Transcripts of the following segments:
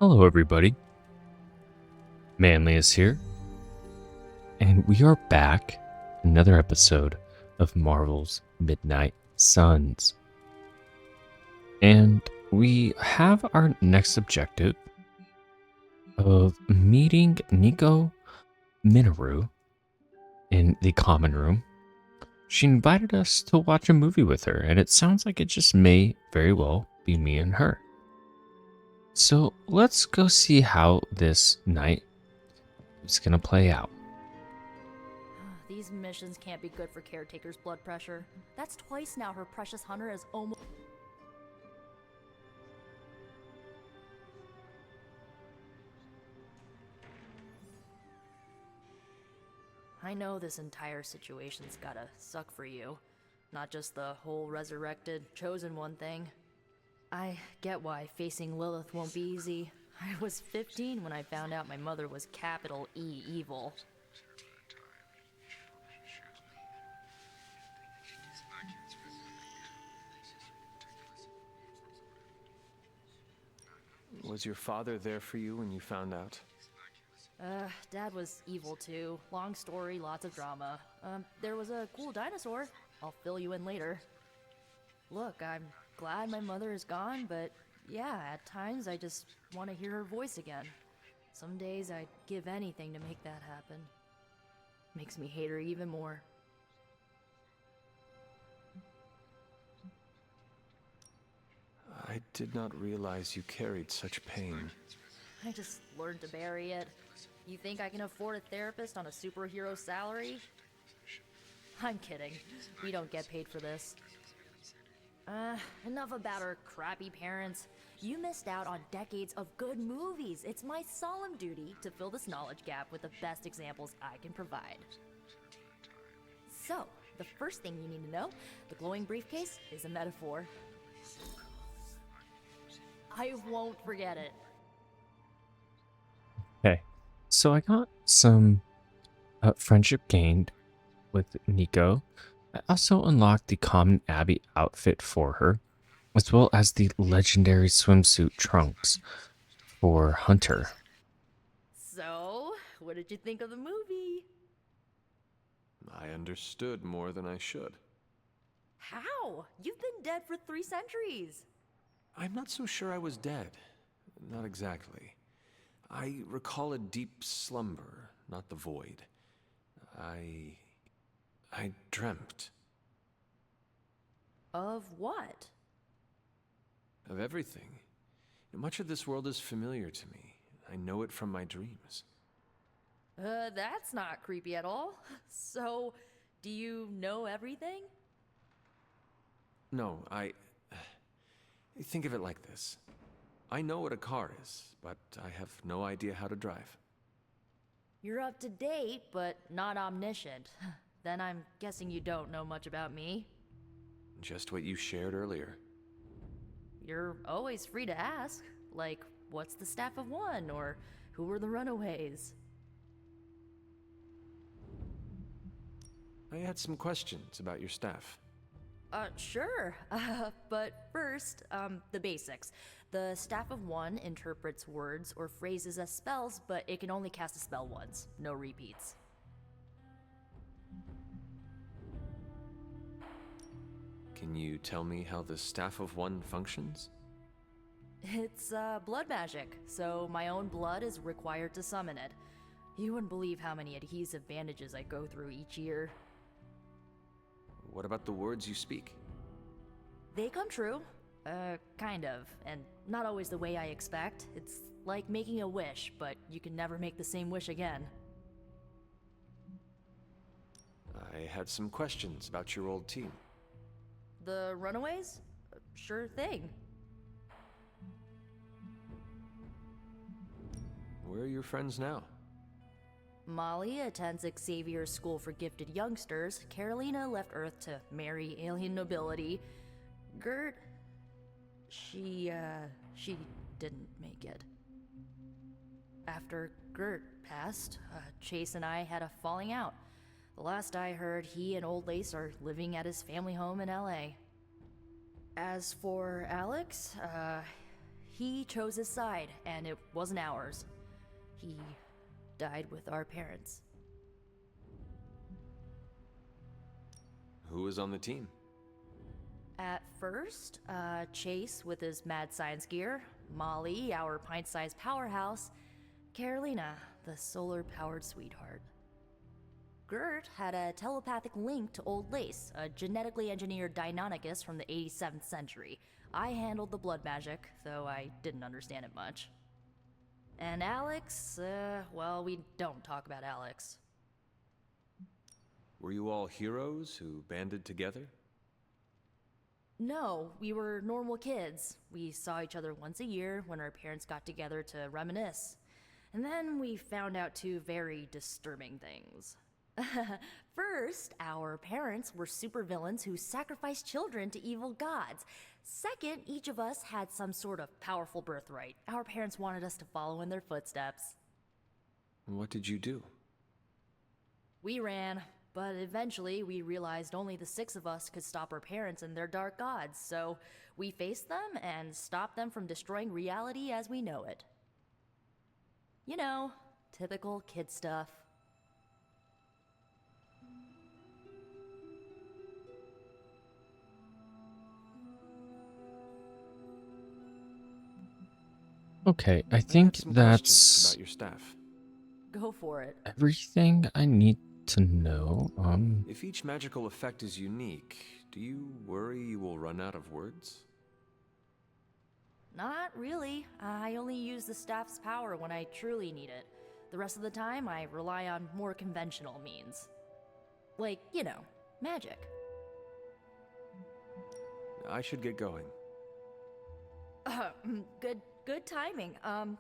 Hello, everybody. Manly is here, and we are back. Another episode of Marvel's Midnight Suns. And we have our next objective of meeting Nico Minoru in the common room. She invited us to watch a movie with her, and it sounds like it just may very well be me and her. So let's go see how this night is going to play out. These missions can't be good for Caretaker's blood pressure. That's twice now her precious hunter has almost... I know this entire situation's gotta suck for you. Not just the whole resurrected, chosen one thing. I get why facing Lilith won't be easy. I was 15 when I found out my mother was capital E evil. Was your father there for you when you found out? Dad was evil too. Long story, lots of drama. There was a cool dinosaur. I'll fill you in later. Look, I'm glad my mother is gone, but yeah, at times I just want to hear her voice again. Some days I'd give anything to make that happen. Makes me hate her even more. I did not realize you carried such pain. I just learned to bury it. You think I can afford a therapist on a superhero salary? I'm kidding. We don't get paid for this. Enough about our crappy parents. You missed out on decades of good movies. It's my solemn duty to fill this knowledge gap with the best examples I can provide. So, the first thing you need to know, the glowing briefcase is a metaphor. I won't forget it. Okay, so I got some friendship gained with Nico. I also unlocked the common Abby outfit for her, as well as the legendary swimsuit trunks for Hunter. So, what did you think of the movie? I understood more than I should. How? You've been dead for 3 centuries. I'm not so sure I was dead. Not exactly. I recall a deep slumber, not the void. I dreamt. Of what? Of everything. Much of this world is familiar to me. I know it from my dreams. That's not creepy at all. So, do you know everything? No, think of it like this. I know what a car is, but I have no idea how to drive. You're up to date, but not omniscient. Then I'm guessing you don't know much about me. Just what you shared earlier. You're always free to ask. Like, what's the staff of one? Or who were the runaways? I had some questions about your staff. Sure. But first, the basics. The staff of one interprets words or phrases as spells, but it can only cast a spell once. No repeats. Can you tell me how the staff of one functions? It's, blood magic, so my own blood is required to summon it. You wouldn't believe how many adhesive bandages I go through each year. What about the words you speak? They come true. Kind of, and not always the way I expect. It's like making a wish, but you can never make the same wish again. I had some questions about your old team. The runaways? Sure thing. Where are your friends now? Molly attends Xavier's School for Gifted Youngsters. Carolina left Earth to marry alien nobility. Gert... She didn't make it. After Gert passed, Chase and I had a falling out. The last I heard, he and Old Lace are living at his family home in LA. As for Alex, He chose his side, and it wasn't ours. He died with our parents. Who was on the team? At first, Chase with his mad science gear, Molly, our pint-sized powerhouse, Carolina, the solar-powered sweetheart. Gert had a telepathic link to Old Lace, a genetically engineered Deinonychus from the 87th century. I handled the blood magic, though I didn't understand it much. And Alex, well, we don't talk about Alex. Were you all heroes who banded together? No, we were normal kids. We saw each other once a year when our parents got together to reminisce. And then we found out two very disturbing things. First, our parents were supervillains who sacrificed children to evil gods. Second, each of us had some sort of powerful birthright. Our parents wanted us to follow in their footsteps. What did you do? We ran, but eventually we realized only the six of us could stop our parents and their dark gods, so we faced them and stopped them from destroying reality as we know it. You know, typical kid stuff. Okay, I I think have some questions that's about your staff. Go for it. everything I need to know. If each magical effect is unique, do you worry you will run out of words? Not really. I only use the staff's power when I truly need it. The rest of the time, I rely on more conventional means. Like, you know, magic. I should get going. Good timing.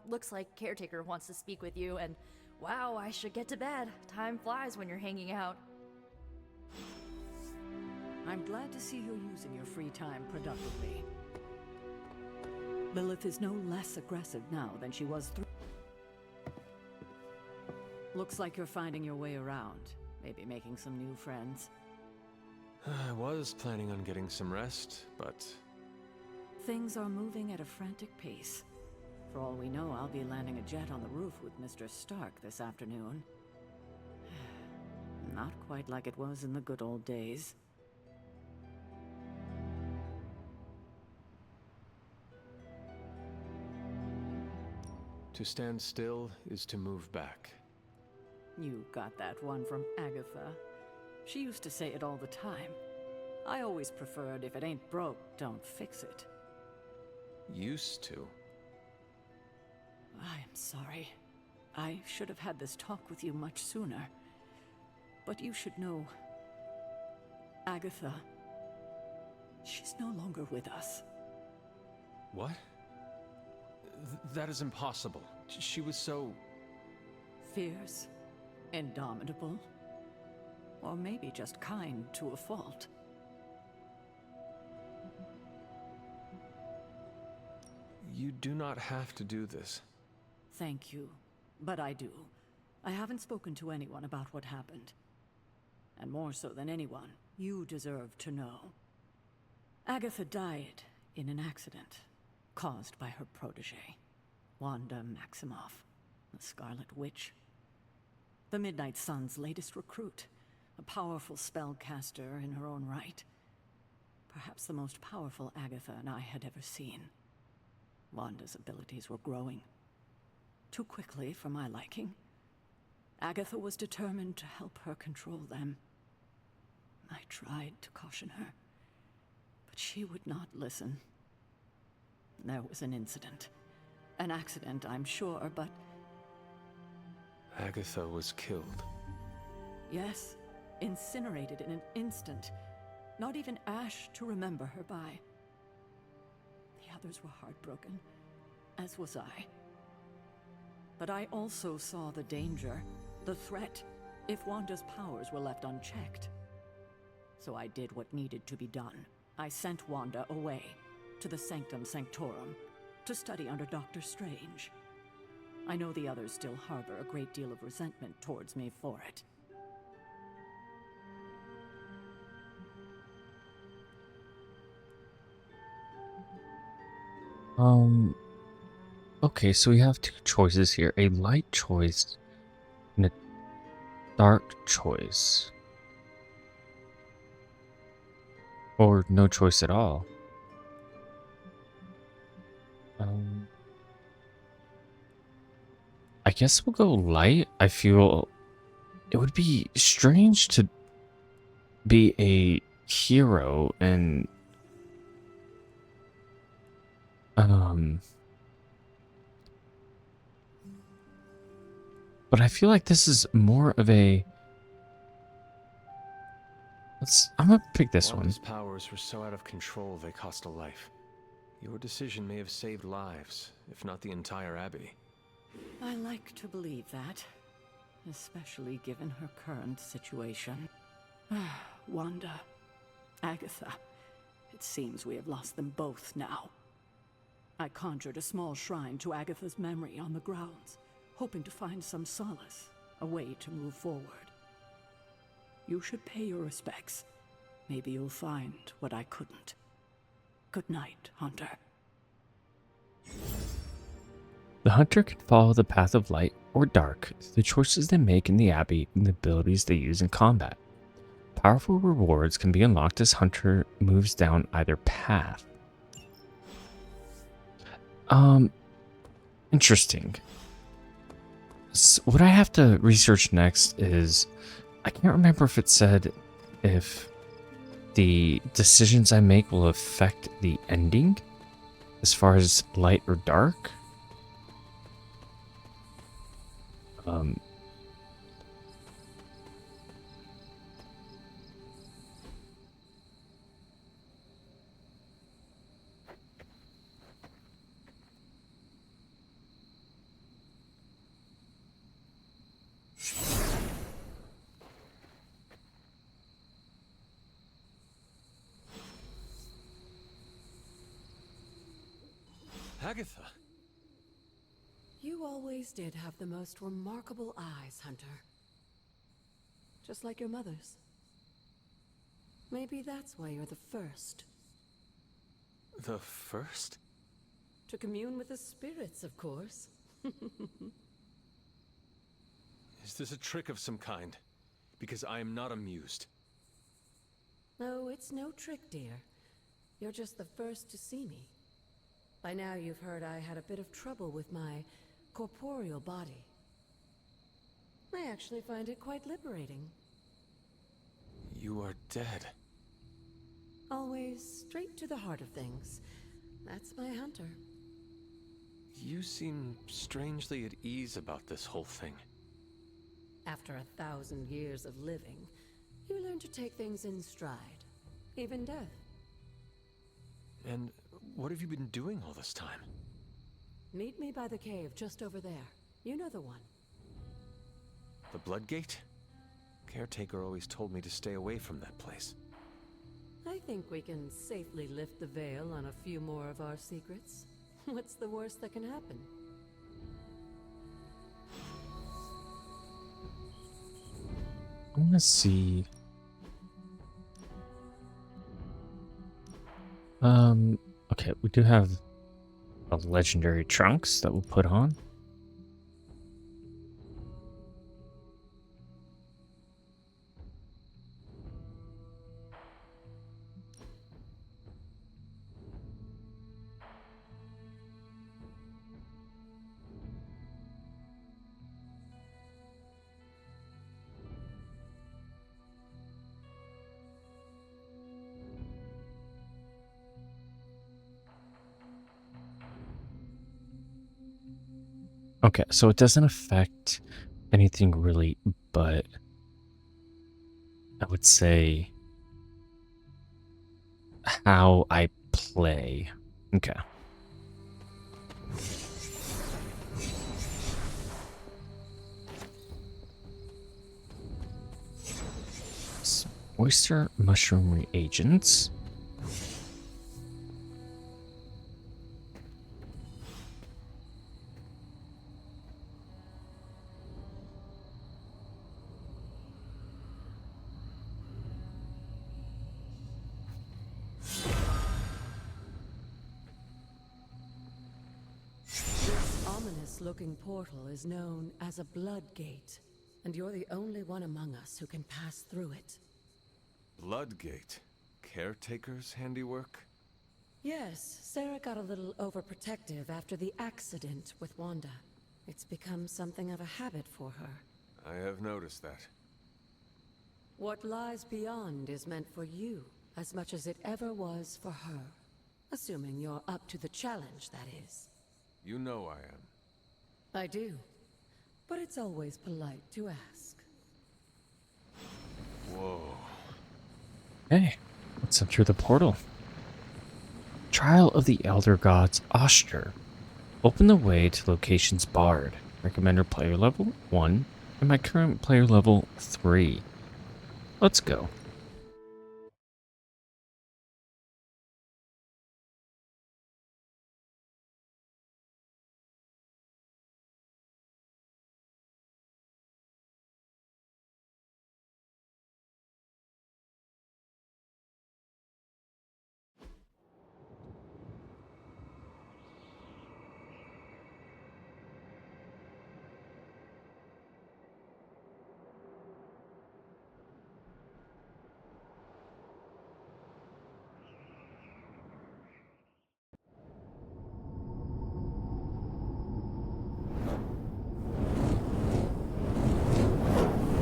Looks like Caretaker wants to speak with you, and wow, I should get to bed. Time flies when you're hanging out. I'm glad to see you're using your free time productively. Lilith is no less aggressive now than she was Looks like you're finding your way around. Maybe making some new friends. I was planning on getting some rest, but Things are moving at a frantic pace. For all we know, I'll be landing a jet on the roof with Mr. Stark this afternoon. Not quite like it was in the good old days. to stand still is to move back. You got that one from Agatha. She used to say it all the time. I always preferred if it ain't broke, don't fix it. Used to. I am sorry. I should have had this talk with you much sooner. But you should know... Agatha... she's no longer with us. What? That is impossible. She was so... Fierce, indomitable, or maybe just kind to a fault. You do not have to do this. Thank you, but I do. I haven't spoken to anyone about what happened. And more so than anyone, you deserve to know. Agatha died in an accident caused by her protege, Wanda Maximoff, the Scarlet Witch. The Midnight Suns' latest recruit, a powerful spellcaster in her own right. Perhaps the most powerful Agatha and I had ever seen. Wanda's abilities were growing. Too quickly for my liking. Agatha was determined to help her control them. I tried to caution her, but she would not listen. There was an incident. An accident, I'm sure, but... Agatha was killed. Yes, incinerated in an instant. Not even ash to remember her by. The others were heartbroken, as was I. But I also saw the danger, the threat, if Wanda's powers were left unchecked. So I did what needed to be done. I sent Wanda away, to the Sanctum Sanctorum, to study under Doctor Strange. I know the others still harbor a great deal of resentment towards me for it. Okay, so we have two choices here. A light choice and a dark choice. Or no choice at all. I guess we'll go light. I feel it would be strange to be a hero and but I feel like this is more of a I'm gonna pick this one. Wanda's powers were so out of control they cost a life. Your decision may have saved lives, if not the entire Abbey. I like to believe that, especially given her current situation. Wanda, Agatha, it seems we have lost them both now. I conjured a small shrine to Agatha's memory on the grounds, hoping to find some solace, a way to move forward. You should pay your respects. Maybe you'll find what I couldn't. Good night, Hunter. The hunter can follow the path of light or dark through the choices they make in the Abbey and the abilities they use in combat. Powerful rewards can be unlocked as hunter moves down either path. Interesting. So what I have to research next is, I can't remember if it said if the decisions I make will affect the ending as far as light or dark. Agatha! You always did have the most remarkable eyes, Hunter. Just like your mother's. Maybe that's why you're the first. The first? To commune with the spirits, of course. Is this a trick of some kind? Because I am not amused. No, it's no trick, dear. You're just the first to see me. By now you've heard I had a bit of trouble with my corporeal body. I actually find it quite liberating. You are dead. Always straight to the heart of things. That's my Hunter. You seem strangely at ease about this whole thing. After 1,000 years of living, you learn to take things in stride. Even death. And what have you been doing all this time? Meet me by the cave just over there. You know the one. The Bloodgate? Caretaker always told me to stay away from that place. I think we can safely lift the veil on a few more of our secrets. What's the worst that can happen? I want to see. Okay, we do have a legendary trunks that we'll put on. Okay, so it doesn't affect anything really, but I would say how I play. Okay. Some oyster mushroom reagents. ominous-looking portal is known as a blood gate, and you're the only one among us who can pass through it. Bloodgate. Caretaker's handiwork? Yes, Sarah got a little overprotective after the accident with Wanda. It's become something of a habit for her. I have noticed that. What lies beyond is meant for you, as much as it ever was for her. Assuming you're up to the challenge, that is. You know I am. I do. But it's always polite to ask. Whoa. Hey, let's enter the portal. Trial of the Elder Gods Oster. Open the way to locations barred. Recommender player level 1 and my current player level 3. Let's go.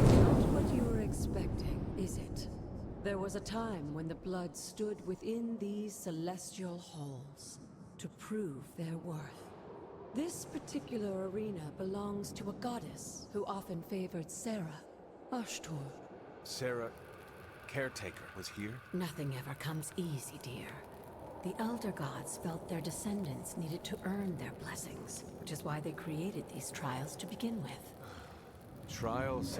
Not what you were expecting, is it? There was a time when the blood stood within these celestial halls to prove their worth. This particular arena belongs to a goddess who often favored Sarah, Ashtor. Sarah, Caretaker, was here? Nothing ever comes easy, dear. The Elder Gods felt their descendants needed to earn their blessings, which is why they created these trials to begin with. Trials?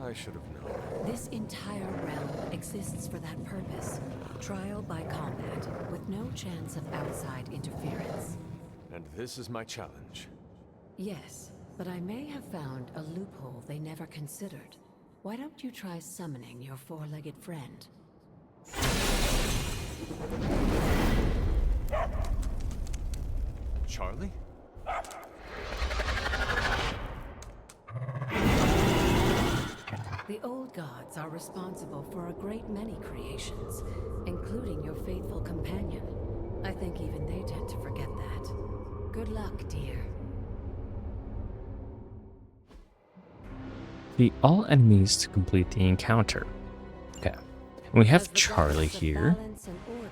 I should have known. This entire realm exists for that purpose. Trial by combat, with no chance of outside interference. And this is my challenge. Yes, but I may have found a loophole they never considered. Why don't you try summoning your four-legged friend? Charlie? The old gods are responsible for a great many creations, including your faithful companion. I think even they tend to forget that. Good luck, dear. Defeat all enemies to complete the encounter. Okay. And we have Charlie here,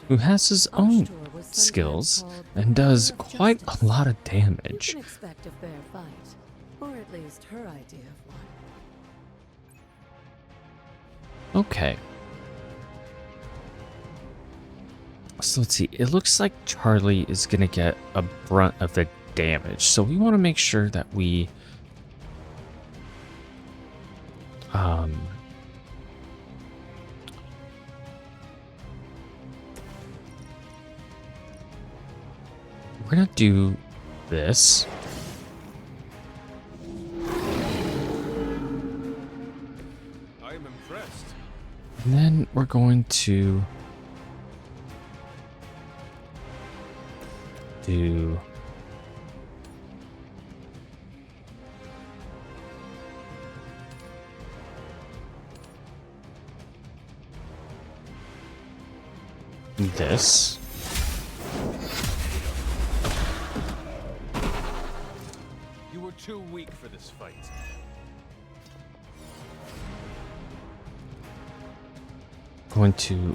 who has his own skills and does quite a lot of You damage. can expect a fair fight, or at least her idea of one. Okay. So let's see. It looks like Charlie is going to get a brunt of the damage. So we want to make sure that we we're going to do this. I am impressed. And then we're going to do this. You were too weak for this fight. Going to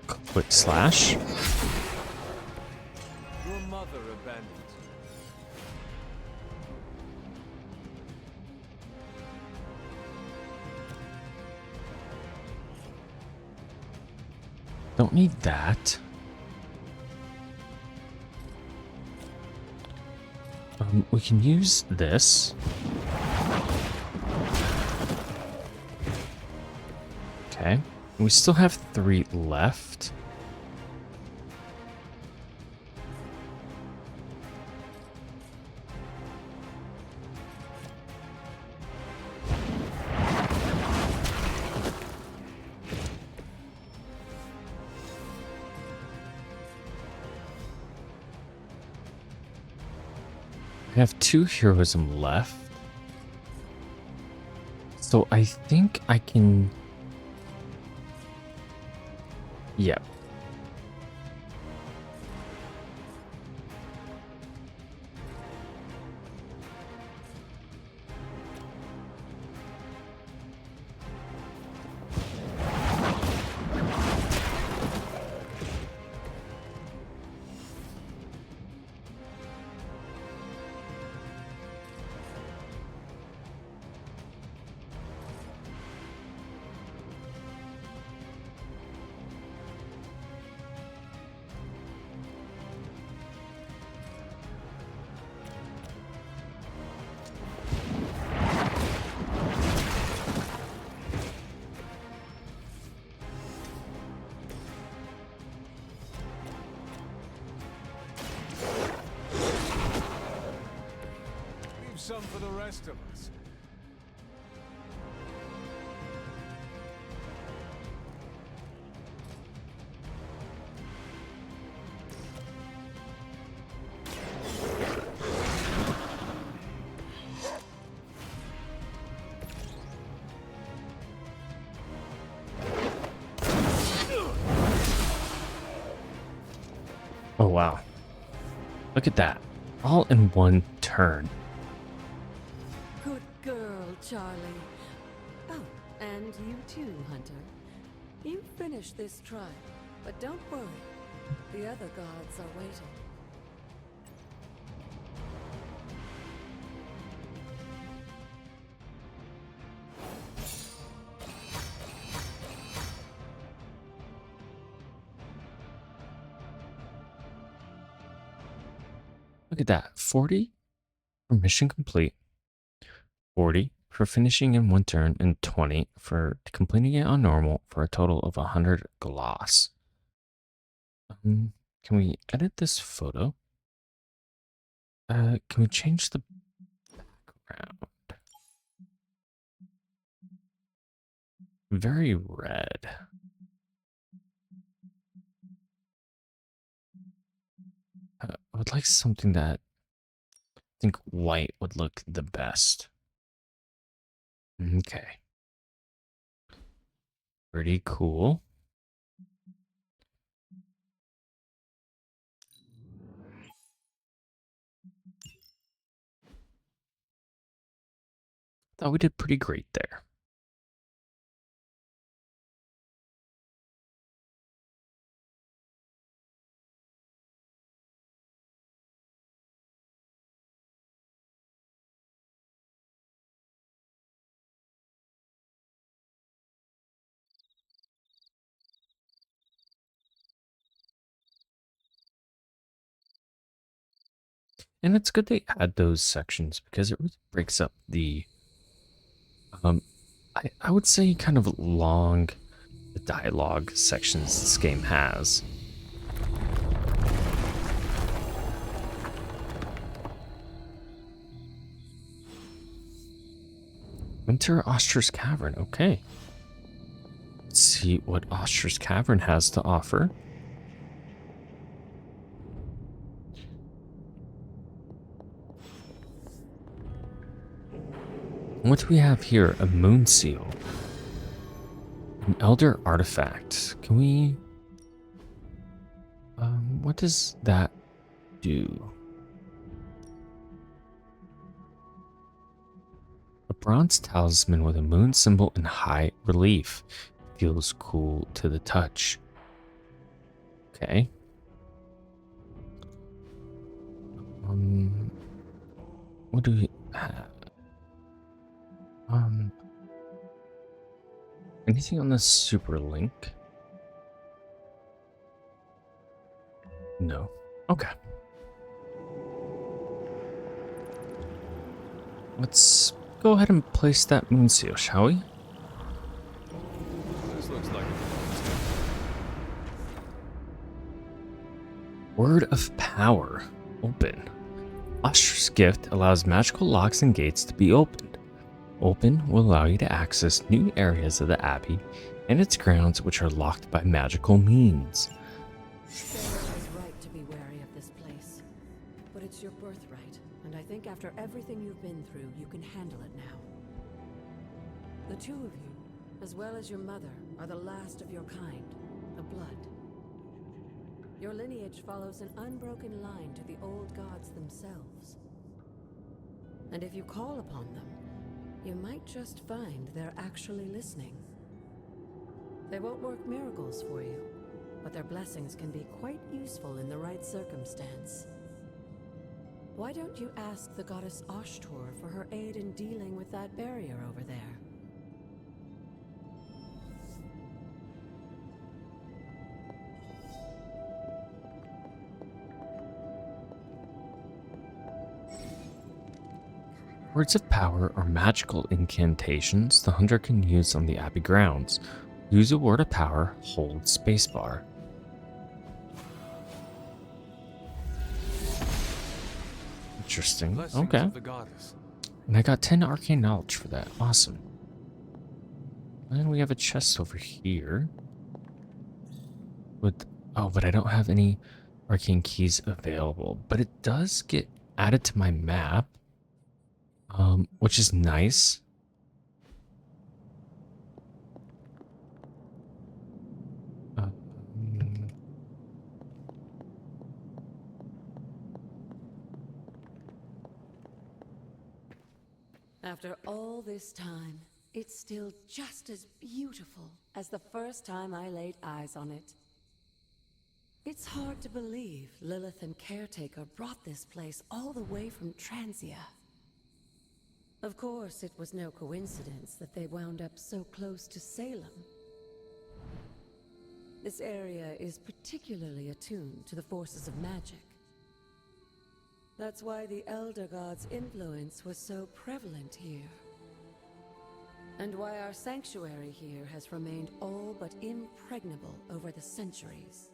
quick slash. Your mother abandoned you. Don't need that. We can use this. Okay. We still have 3 left. I have 2 heroism left. So I think I can... Yep. Leave some for the rest of us. Oh, wow. Look at that. All in one turn. Good girl, Charlie. Oh, and you too, Hunter. You finished this trial, but don't worry. The other gods are waiting. Look at that. 40 for mission complete. 40 for finishing in 1 turn, and 20 for completing it on normal for a total of 100 gloss. Can we edit this photo? Can we change the background? Very red. I would like something that I think white would look the best. Okay. Pretty cool. Thought we did pretty great there. And it's good they add those sections because it really breaks up the I would say kind of long dialogue sections this game has. Enter Ostra's Cavern. Okay. Let's see what Ostra's Cavern has to offer. What do we have here? A moon seal. An elder artifact. Can we... what does that do? A bronze talisman with a moon symbol in high relief. Feels cool to the touch. Okay. What do we have? Anything on the super link? No. Okay. Let's go ahead and place that moon seal, shall we? This looks like Word of Power. Open. Ostra's Gift allows magical locks and gates to be opened. Open will allow you to access new areas of the Abbey and its grounds which are locked by magical means. Sarah was right to be wary of this place. but it's your birthright, and I think after everything you've been through, you can handle it now. The two of you, as well as your mother, are the last of your kind, the Blood. Your lineage follows an unbroken line to the old gods themselves. And if you call upon them, you might just find they're actually listening. They won't work miracles for you, but their blessings can be quite useful in the right circumstance. Why don't you ask the goddess Ashtor for her aid in dealing with that barrier over there? Words of power are magical incantations the hunter can use on the Abbey grounds. Use a word of power, hold spacebar. Interesting. Blessings Okay. of the goddess. And I got 10 arcane knowledge for that. Awesome. And we have a chest over here. With but I don't have any arcane keys available. But it does get added to my map. Which is nice. After all this time, it's still just as beautiful as the first time I laid eyes on it. It's hard to believe Lilith and Caretaker brought this place all the way from Transia. Of course, it was no coincidence that they wound up so close to Salem. This area is particularly attuned to the forces of magic. That's why the Elder God's influence was so prevalent here. And why our sanctuary here has remained all but impregnable over the centuries.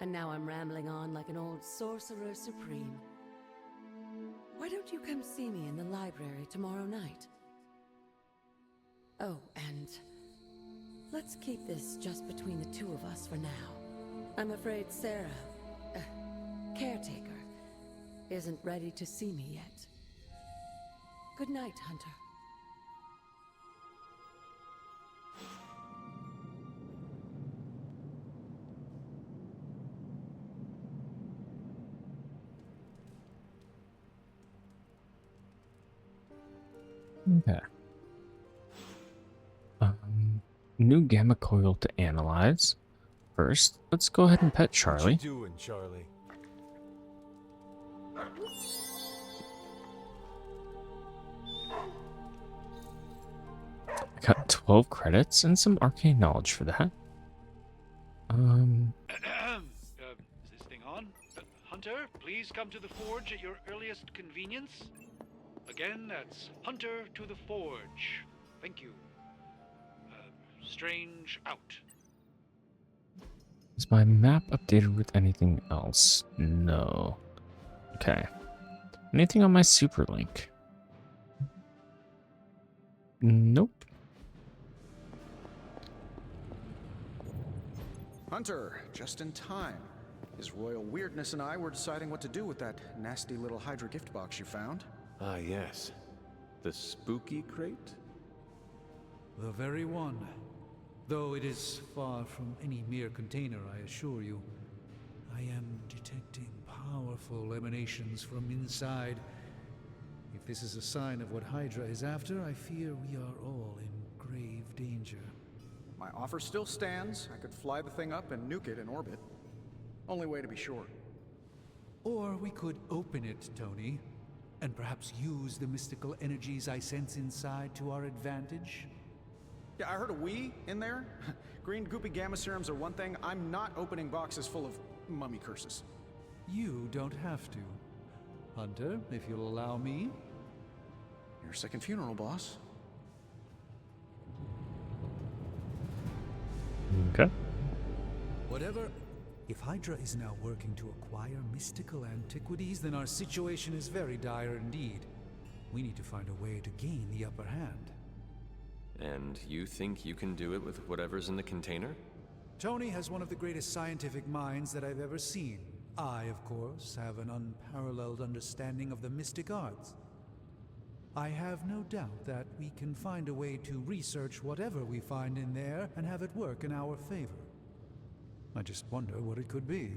And now I'm rambling on like an old sorcerer supreme. Why don't you come see me in the library tomorrow night? Oh, and let's keep this just between the two of us for now. I'm afraid Sarah, Caretaker, isn't ready to see me yet. Good night, Hunter. Okay. New gamma coil to analyze. First, let's go ahead and pet Charlie. What you doing, Charlie? I got 12 credits and some arcane knowledge for that. Is this thing on? Hunter, please come to the forge at your earliest convenience. Again, that's Hunter to the forge. Thank you. Strange out. Is my map updated with anything else? No. Okay. Anything on my super link? Nope. Hunter, just in time. His royal weirdness and I were deciding what to do with that nasty little Hydra gift box you found. Ah, yes. The spooky crate? The very one. Though it is far from any mere container, I assure you. I am detecting powerful emanations from inside. If this is a sign of what Hydra is after, I fear we are all in grave danger. My offer still stands. I could fly the thing up and nuke it in orbit. Only way to be sure. Or we could open it, Tony, and perhaps use the mystical energies I sense inside to our advantage. Yeah, I heard a we in there. Green goopy gamma serums are one thing. I'm not opening boxes full of mummy curses. You don't have to. Hunter, if you'll allow me. Your second funeral, boss. Okay. Whatever. If Hydra is now working to acquire mystical antiquities, then our situation is very dire indeed. We need to find a way to gain the upper hand. And you think you can do it with whatever's in the container? Tony has one of the greatest scientific minds that I've ever seen. I, of course, have an unparalleled understanding of the mystic arts. I have no doubt that we can find a way to research whatever we find in there and have it work in our favor. I just wonder what it could be.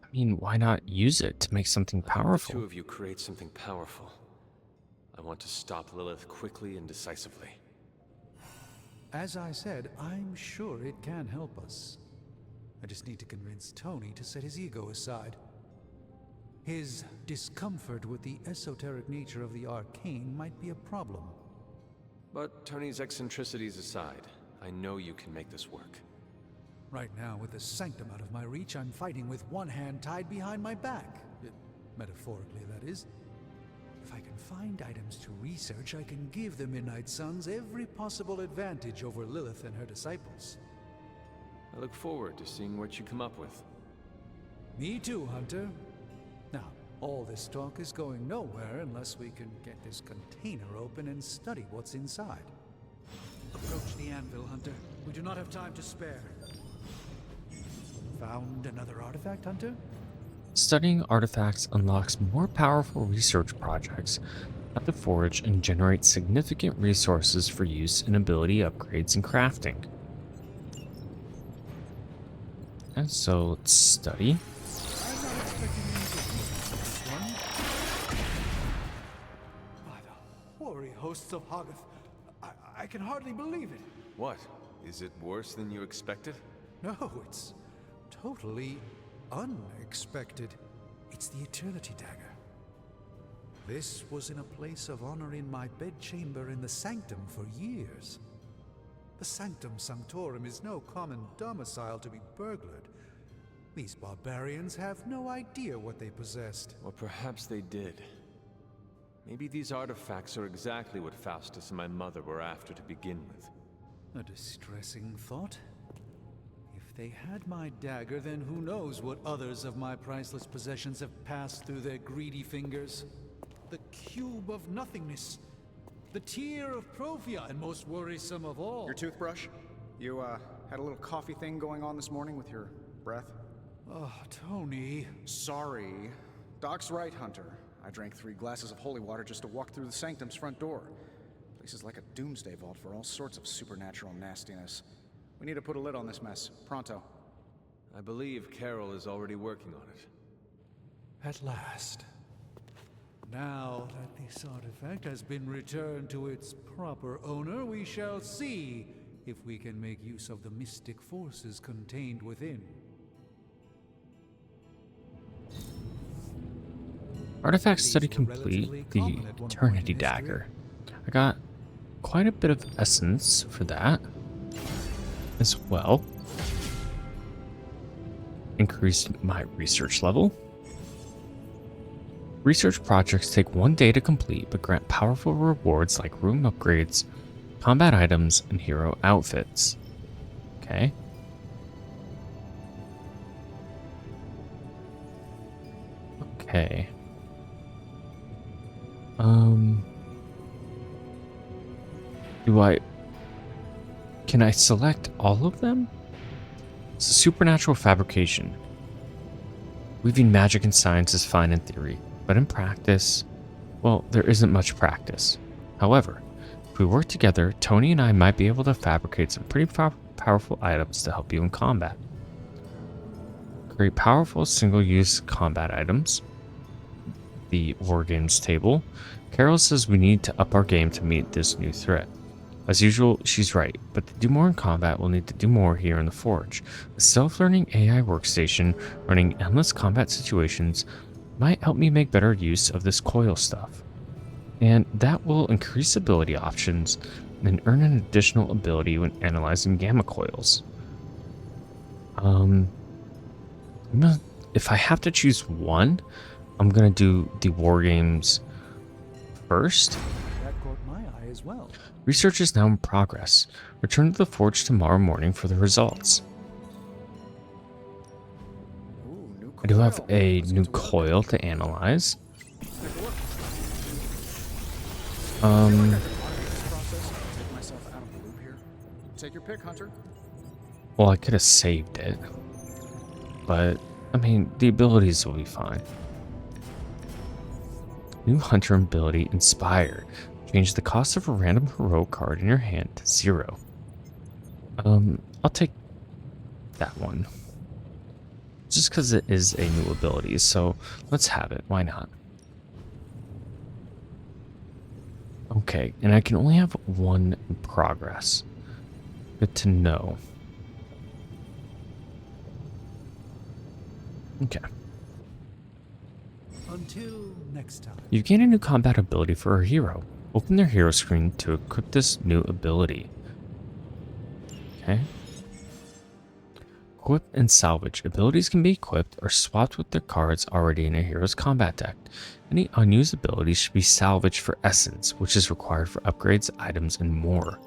I mean, why not use it to make something I hope the powerful? two of you create something powerful. I want to stop Lilith quickly and decisively. As I said, I'm sure it can help us. I just need to convince Tony to set his ego aside. His discomfort with the esoteric nature of the arcane might be a problem. But Tony's eccentricities aside, I know you can make this work. Right now, with the sanctum out of my reach, I'm fighting with one hand tied behind my back. Metaphorically, that is. If I can find items to research, I can give the Midnight Suns every possible advantage over Lilith and her disciples. I look forward to seeing what you come up with. Me too, Hunter. Now, all this talk is going nowhere unless we can get this container open and study what's inside. Approach the anvil, Hunter. We do not have time to spare. Found another artifact, Hunter? Studying artifacts unlocks more powerful research projects at the Forge and generates significant resources for use in ability upgrades and crafting. And so let's study. I'm not expecting anything this one. By the hoary hosts of Hoggoth, I can hardly believe it. What? Is it worse than you expected? No, it's totally unexpected. It's the Eternity Dagger. This was in a place of honor in my bedchamber in the Sanctum for years. The Sanctum Sanctorum is no common domicile to be burglared. These barbarians have no idea what they possessed. Or perhaps they did. Maybe these artifacts are exactly what Faustus and my mother were after to begin with. A distressing thought. If they had my dagger, then who knows what others of my priceless possessions have passed through their greedy fingers. The cube of nothingness. The tear of Prophia, and most worrisome of all. Your toothbrush? You, had a little coffee thing going on this morning with your breath? Oh, Tony. Sorry. Doc's right, Hunter. I drank 3 glasses of holy water just to walk through the Sanctum's front door. Place is like a doomsday vault for all sorts of supernatural nastiness. We need to put a lid on this mess. Pronto. I believe Carol is already working on it. At last. Now that this artifact has been returned to its proper owner, we shall see if we can make use of the mystic forces contained within. Artifact study complete. The Eternity Dagger. I got quite a bit of essence for that as well. Increased my research level. Research projects take 1 day to complete, but grant powerful rewards like room upgrades, combat items, and hero outfits. Okay. Okay. Can I select all of them? It's a supernatural fabrication. Weaving magic and science is fine in theory, but in practice, well, there isn't much practice. However, if we work together, Tony and I might be able to fabricate some pretty powerful items to help you in combat. Create powerful single-use combat items. The War Games table. Carol says we need to up our game to meet this new threat. As usual, she's right, but to do more in combat, we'll need to do more here in the Forge. A self-learning AI workstation running endless combat situations might help me make better use of this coil stuff. And that will increase ability options and earn an additional ability when analyzing gamma coils. If I have to choose one, I'm gonna do the War Games first. That caught my eye as well. Research is now in progress. Return to the Forge tomorrow morning for the results. Ooh, new I do have coil. a Let's new get to work. coil to analyze. Take a look. Automate this process and take myself out of the loop here. Take your pick, Hunter. Well, I could have saved it. But, I mean, the abilities will be fine. New Hunter ability, Inspire. Change the cost of a random heroic card in your hand to 0. I'll take that one. Just because it is a new ability, so let's have it. Why not? Okay, and I can only have one in progress. Good to know. Okay. Until next time. You've gained a new combat ability for a hero. Open their hero screen to equip this new ability. Okay. Equip and salvage. Abilities can be equipped or swapped with their cards already in a hero's combat deck. Any unused abilities should be salvaged for essence, which is required for upgrades, items, and more.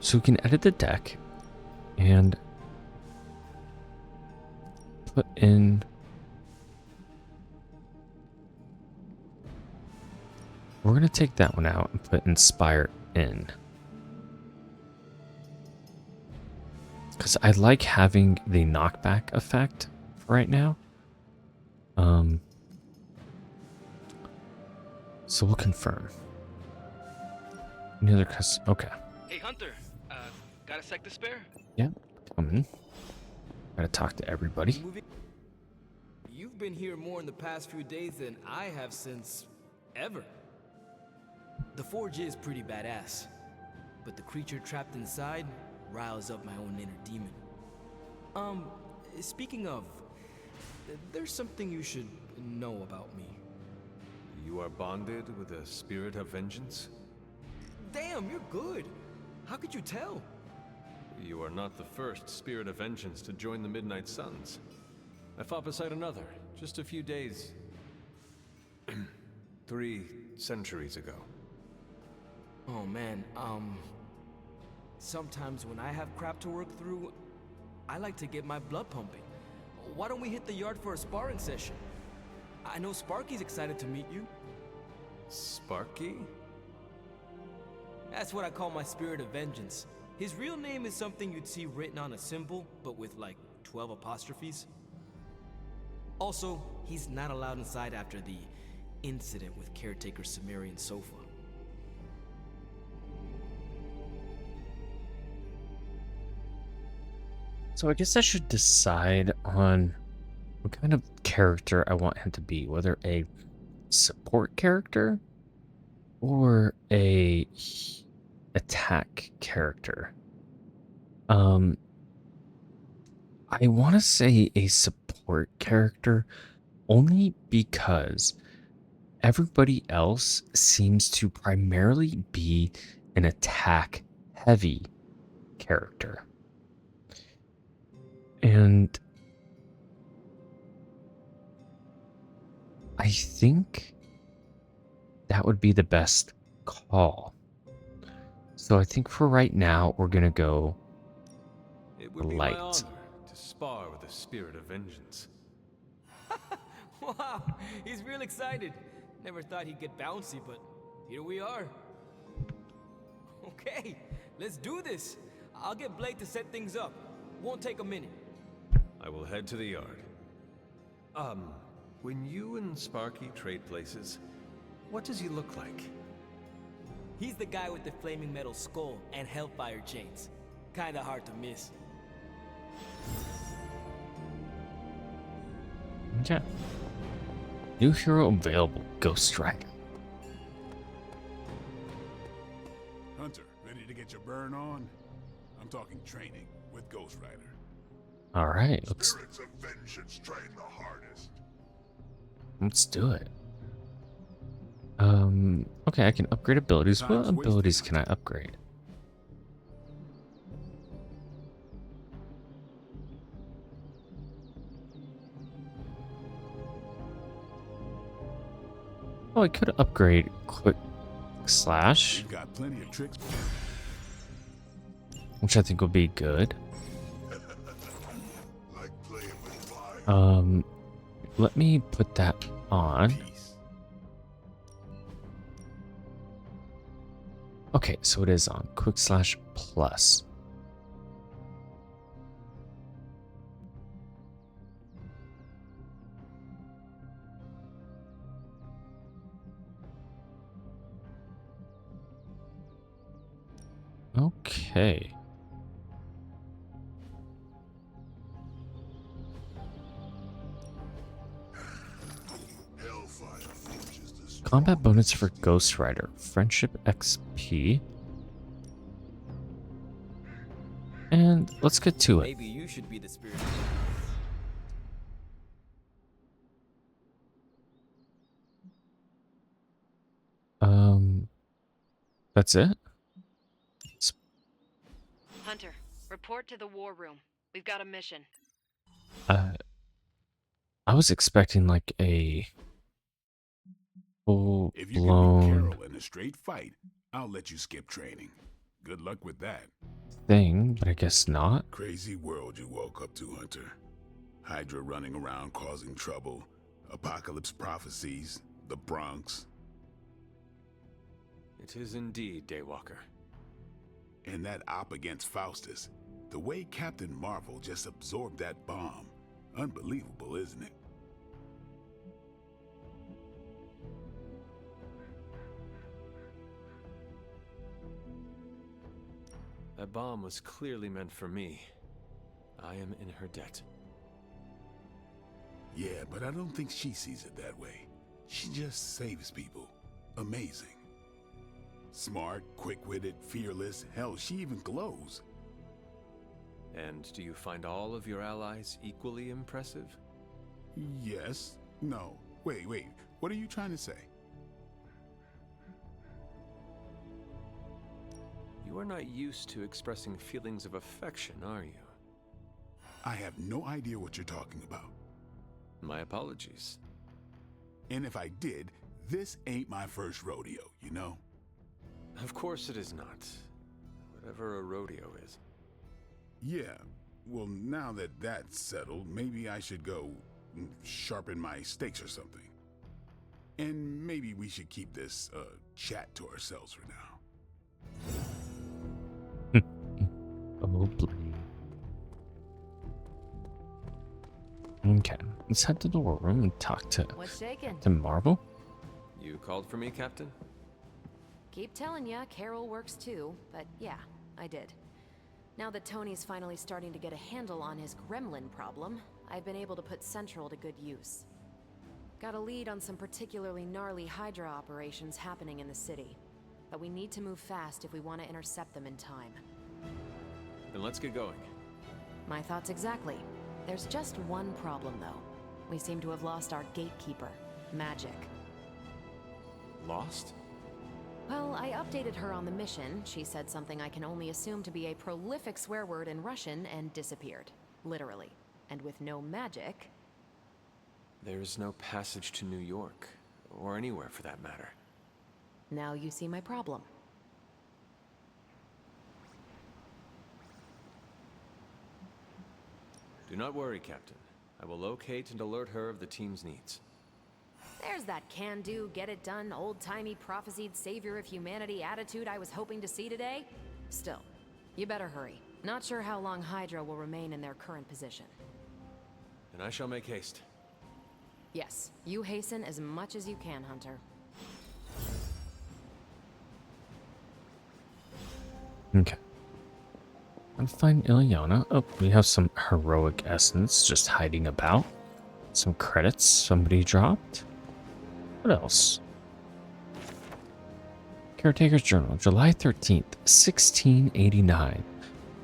So we can edit the deck and put in... We're going to take that one out and put Inspire in. Because I like having the knockback effect for right now. So we'll confirm. Any other okay. Hey Hunter, got a sec to spare? Yeah, coming. Gotta talk to everybody. You've been here more in the past few days than I have since ever. The forge is pretty badass, but the creature trapped inside riles up my own inner demon. Speaking of, there's something you should know about me. You are bonded with a spirit of vengeance? Damn, you're good. How could you tell? You are not the first spirit of vengeance to join the Midnight Suns. I fought beside another, just a few days... 3 centuries ago. Oh man, sometimes when I have crap to work through, I like to get my blood pumping. Why don't we hit the yard for a sparring session? I know Sparky's excited to meet you. Sparky? That's what I call my spirit of vengeance. His real name is something you'd see written on a symbol, but with like 12 apostrophes. Also, he's not allowed inside after the incident with caretaker Sumerian Sofa. So I guess I should decide on what kind of character I want him to be, whether a support character or a attack character. I want to say a support character only because everybody else seems to primarily be an attack heavy character. And I think that would be the best call. So I think for right now, we're going to go It would be light. my honor to spar with a spirit of vengeance. Wow, he's real excited. Never thought he'd get bouncy, but here we are. Okay, let's do this. I'll get Blake to set things up. Won't take a minute. I will head to the yard. When you and Sparky trade places, what does he look like? He's the guy with the flaming metal skull and hellfire chains. Kinda hard to miss. Okay. New hero available, Ghost Rider. Hunter, ready to get your burn on? I'm talking training with Ghost Rider. All right, Spirits of vengeance train the hardest. let's do it. Okay, I can upgrade abilities. What abilities can I upgrade? Oh, I could upgrade Quick Slash, You've got plenty of tricks. which I think would be good. Like playing with fire. Let me put that on. Peace. Okay, so it is on quick/plus. Okay. Combat bonus for Ghost Rider. Friendship XP. And let's get to it. Maybe you should be the spirit. That's it? Hunter, report to the war room. We've got a mission. I was expecting like a full If you can beat blown Carol in a straight fight, I'll let you skip training. Good luck with that. thing, but I guess not. Crazy world you woke up to, Hunter. Hydra running around causing trouble, apocalypse prophecies, the Bronx. It is indeed, Daywalker. And that op against Faustus. The way Captain Marvel just absorbed that bomb. Unbelievable, isn't it? That bomb was clearly meant for me. I am in her debt. Yeah, but I don't think she sees it that way. She just saves people. Amazing. Smart, quick-witted, fearless. Hell, she even glows. And do you find all of your allies equally impressive? Yes. No. Wait. What are you trying to say? You are not used to expressing feelings of affection, are you? I have no idea what you're talking about. My apologies. And if I did, this ain't my first rodeo, you know? Of course it is not. Whatever a rodeo is. Yeah. Well, now that that's settled, maybe I should go sharpen my stakes or something. And maybe we should keep this chat to ourselves for now. Oh, please. Okay, let's head to the war room and talk What's shaking? to Marvel. You called for me, Captain? Keep telling ya, Carol works too, but yeah, I did. Now that Tony's finally starting to get a handle on his gremlin problem, I've been able to put Central to good use. Got a lead on some particularly gnarly Hydra operations happening in the city, but we need to move fast if we want to intercept them in time. Then let's get going. My thoughts exactly. There's just one problem, though. We seem to have lost our gatekeeper, Magic. Lost? Well, I updated her on the mission. She said something I can only assume to be a prolific swear word in Russian and disappeared. Literally. And with no magic... There is no passage to New York, or anywhere for that matter. Now you see my problem. Do not worry, Captain. I will locate and alert her of the team's needs. There's that can-do, get-it-done, old-timey prophesied savior of humanity attitude I was hoping to see today. Still, you better hurry. Not sure how long Hydra will remain in their current position. And I shall make haste. Yes, you hasten as much as you can, Hunter. Okay. And find Ilyana. Oh, we have some heroic essence just hiding about. Some credits somebody dropped. What else? Caretaker's Journal, July 13th, 1689.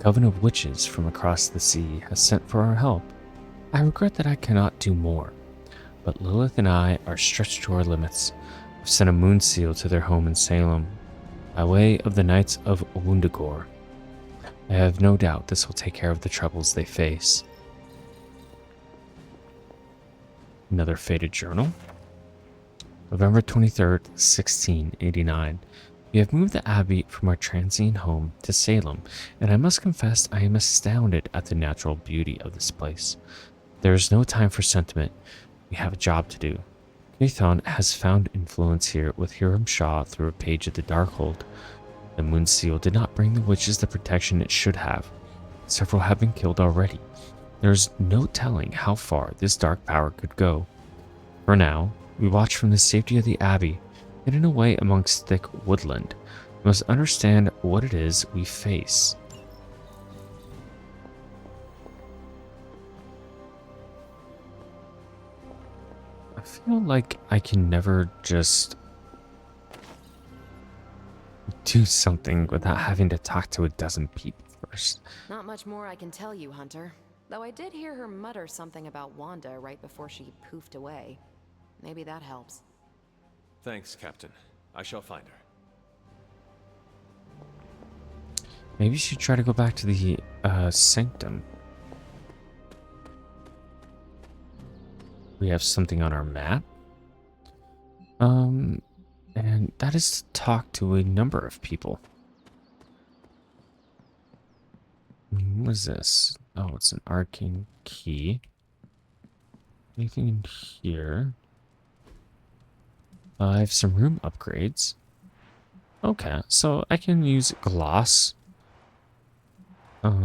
Coven of witches from across the sea has sent for our help. I regret that I cannot do more, but Lilith and I are stretched to our limits. I've sent a moon seal to their home in Salem, by way of the Knights of Wundagore. I have no doubt this will take care of the troubles they face. Another faded journal. November 23rd, 1689. We have moved the Abbey from our transient home to Salem, and I must confess I am astounded at the natural beauty of this place. There is no time for sentiment. We have a job to do. Chthon has found influence here with Hiram Shaw through a page of the Darkhold. The moon seal did not bring the witches the protection it should have. Several have been killed already. There's no telling how far this dark power could go. For now, we watch from the safety of the abbey, hidden away amongst thick woodland. We must understand what it is we face. I feel like I can never just do something without having to talk to a dozen people first. Not much more I can tell you, Hunter. Though I did hear her mutter something about Wanda right before she poofed away. Maybe that helps. Thanks, Captain. I shall find her. Maybe you should try to go back to the sanctum. We have something on our map. And that is to talk to a number of people. What is this? Oh, it's an arcane key. Anything in here? I have some room upgrades. Okay, so I can use gloss. Why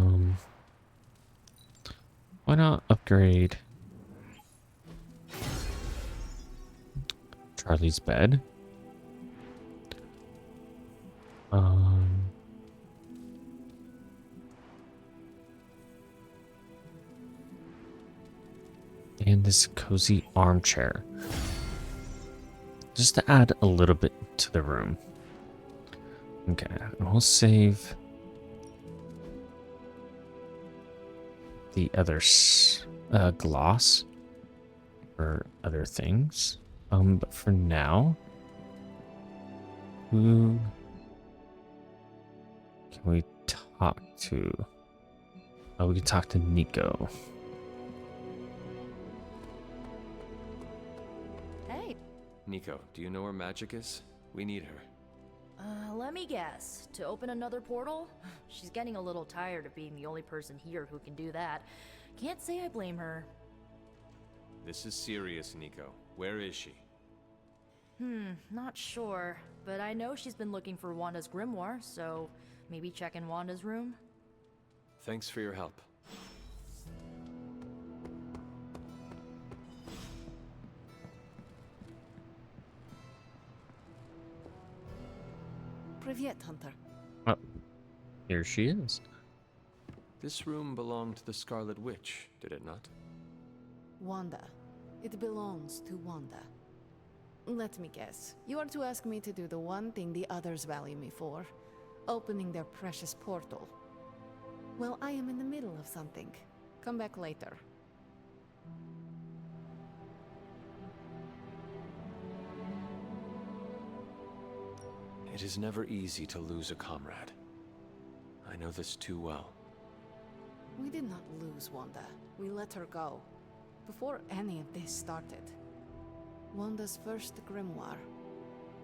not upgrade Charlie's bed? And this cozy armchair. Just to add a little bit to the room. Okay, and we'll save the other gloss for other things. But for now, who can we talk to? Oh, we can talk to Nico. Hey. Nico, do you know where Magic is? We need her. Let me guess. To open another portal? She's getting a little tired of being the only person here who can do that. Can't say I blame her. This is serious, Nico. Where is she? Not sure. But I know she's been looking for Wanda's grimoire, so maybe check in Wanda's room? Thanks for your help. Привет, Hunter. Oh, here she is. This room belonged to the Scarlet Witch, did it not? Wanda. It belongs to Wanda. Let me guess. You are to ask me to do the one thing the others value me for. Opening their precious portal. Well, I am in the middle of something. Come back later. It is never easy to lose a comrade. I know this too well. We did not lose Wanda. We let her go. Before any of this started. Wanda's first grimoire.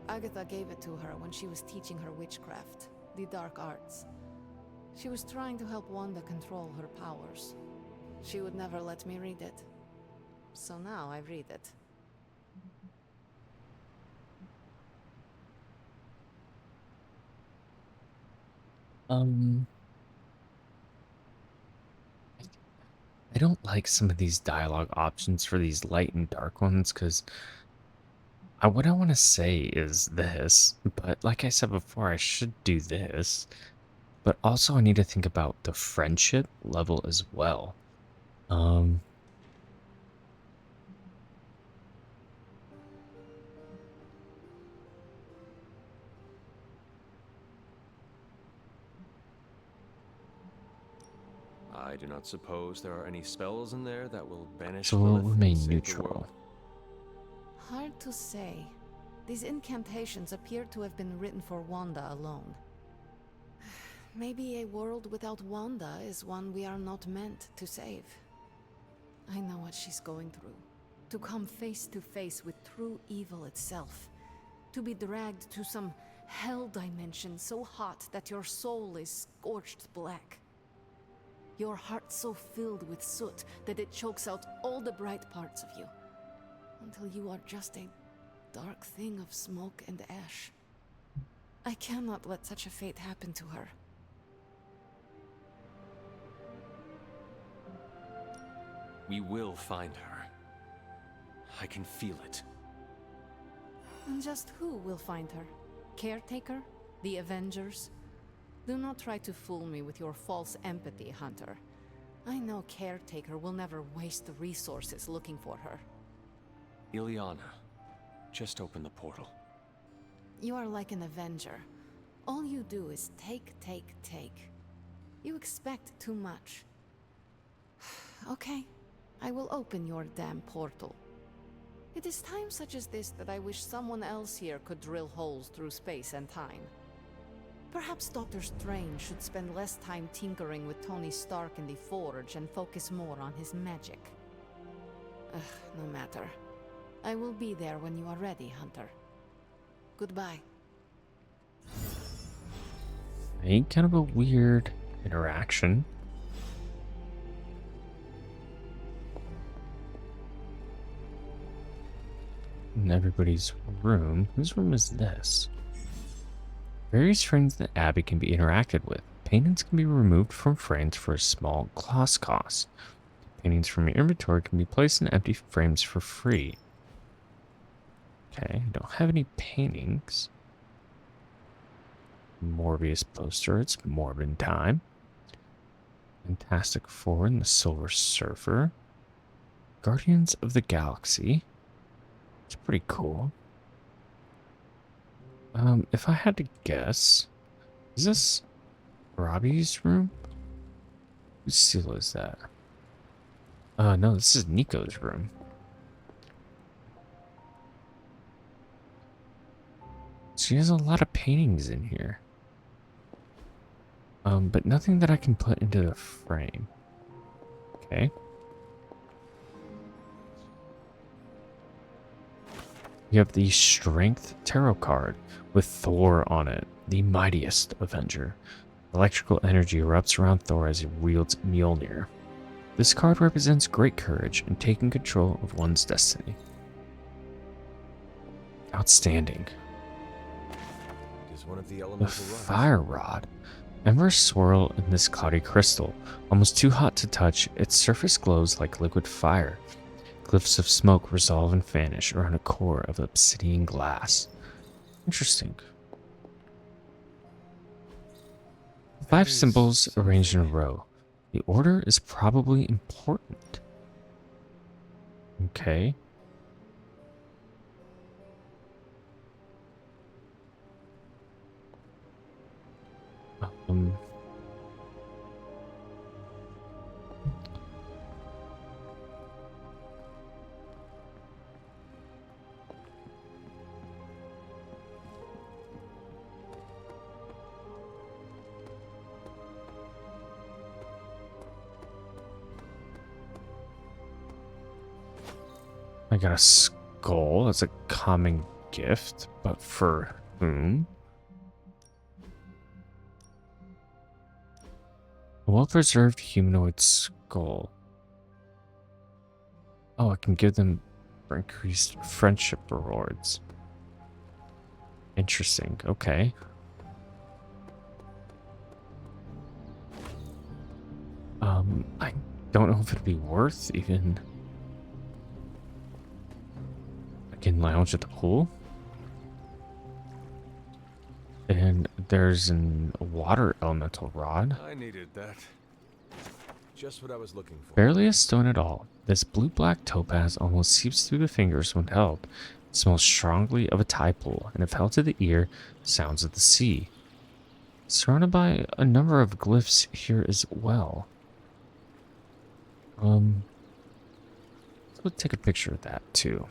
Agatha gave it to her when she was teaching her witchcraft, the dark arts. She was trying to help Wanda control her powers. She would never let me read it. So now I read it. I don't like some of these dialogue options for these light and dark ones because what I want to say is this, but like I said before, I should do this. But also I need to think about the friendship level as well. I do not suppose there are any spells in there that will banish So we'll Lilith and remain save the neutral. world. Hard to say. These incantations appear to have been written for Wanda alone. Maybe a world without Wanda is one we are not meant to save. I know what she's going through. To come face to face with true evil itself. To be dragged to some hell dimension so hot that your soul is scorched black. Your heart so filled with soot that it chokes out all the bright parts of you. Until you are just a dark thing of smoke and ash. I cannot let such a fate happen to her. We will find her. I can feel it. And just who will find her? Caretaker? The Avengers? Do not try to fool me with your false empathy, Hunter. I know Caretaker will never waste the resources looking for her. Ileana, just open the portal. You are like an Avenger. All you do is take, take, take. You expect too much. Okay, I will open your damn portal. It is times such as this that I wish someone else here could drill holes through space and time. Perhaps Doctor Strange should spend less time tinkering with Tony Stark in the Forge and focus more on his magic. No matter. I will be there when you are ready, Hunter. Goodbye. Ain't kind of a weird interaction. In everybody's room. Whose room is this? Various frames that Abby can be interacted with. Paintings can be removed from frames for a small gloss cost. Paintings from your inventory can be placed in empty frames for free. Okay, I don't have any paintings. Morbius poster, it's Morbin time. Fantastic Four and the Silver Surfer. Guardians of the Galaxy. It's pretty cool. If I had to guess, is this Robbie's room? Whose seal is that? No, this is Nico's room. She has a lot of paintings in here. But nothing that I can put into the frame. Okay. You have the Strength Tarot card with Thor on it, the mightiest Avenger. Electrical energy erupts around Thor as he wields Mjolnir. This card represents great courage and taking control of one's destiny. Outstanding. It is one of the The elemental rods. Fire Rod. Embers swirl in this cloudy crystal. Almost too hot to touch, its surface glows like liquid fire. Glyphs of smoke resolve and vanish around a core of obsidian glass. Interesting. 5 symbols arranged in a row. The order is probably important. Okay. I got a skull. That's a common gift, but for whom? A well-preserved humanoid skull. Oh, I can give them increased friendship rewards. Interesting. Okay. I don't know if it'd be worth even. I can lounge at the pool. And there's a water elemental rod. I needed that. Just what I was looking for. Barely a stone at all. This blue-black topaz almost seeps through the fingers when held. It smells strongly of a tide pool, and if held to the ear, sounds of the sea. Surrounded by a number of glyphs here as well. Let's take a picture of that too.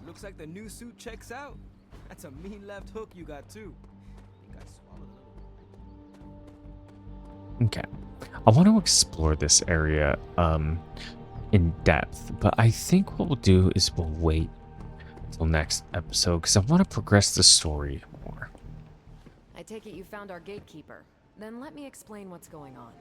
Looks like the new suit checks out. That's a mean left hook you got too. Think I swallowed a little. Okay. I want to explore this area in depth, but I think what we'll do is we'll wait until next episode because I want to progress the story more. I take it you found our gatekeeper. Then let me explain what's going on.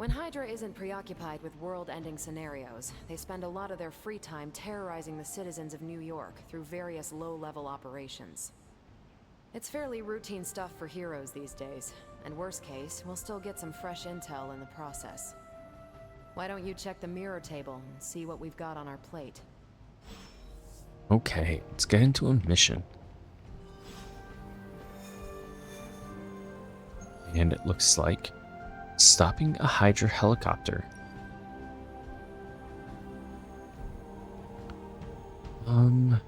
When Hydra isn't preoccupied with world-ending scenarios, they spend a lot of their free time terrorizing the citizens of New York through various low-level operations. It's fairly routine stuff for heroes these days, and worst case, we'll still get some fresh intel in the process. Why don't you check the mirror table and see what we've got on our plate? Okay, let's get into a mission. And it looks like stopping a Hydra helicopter. A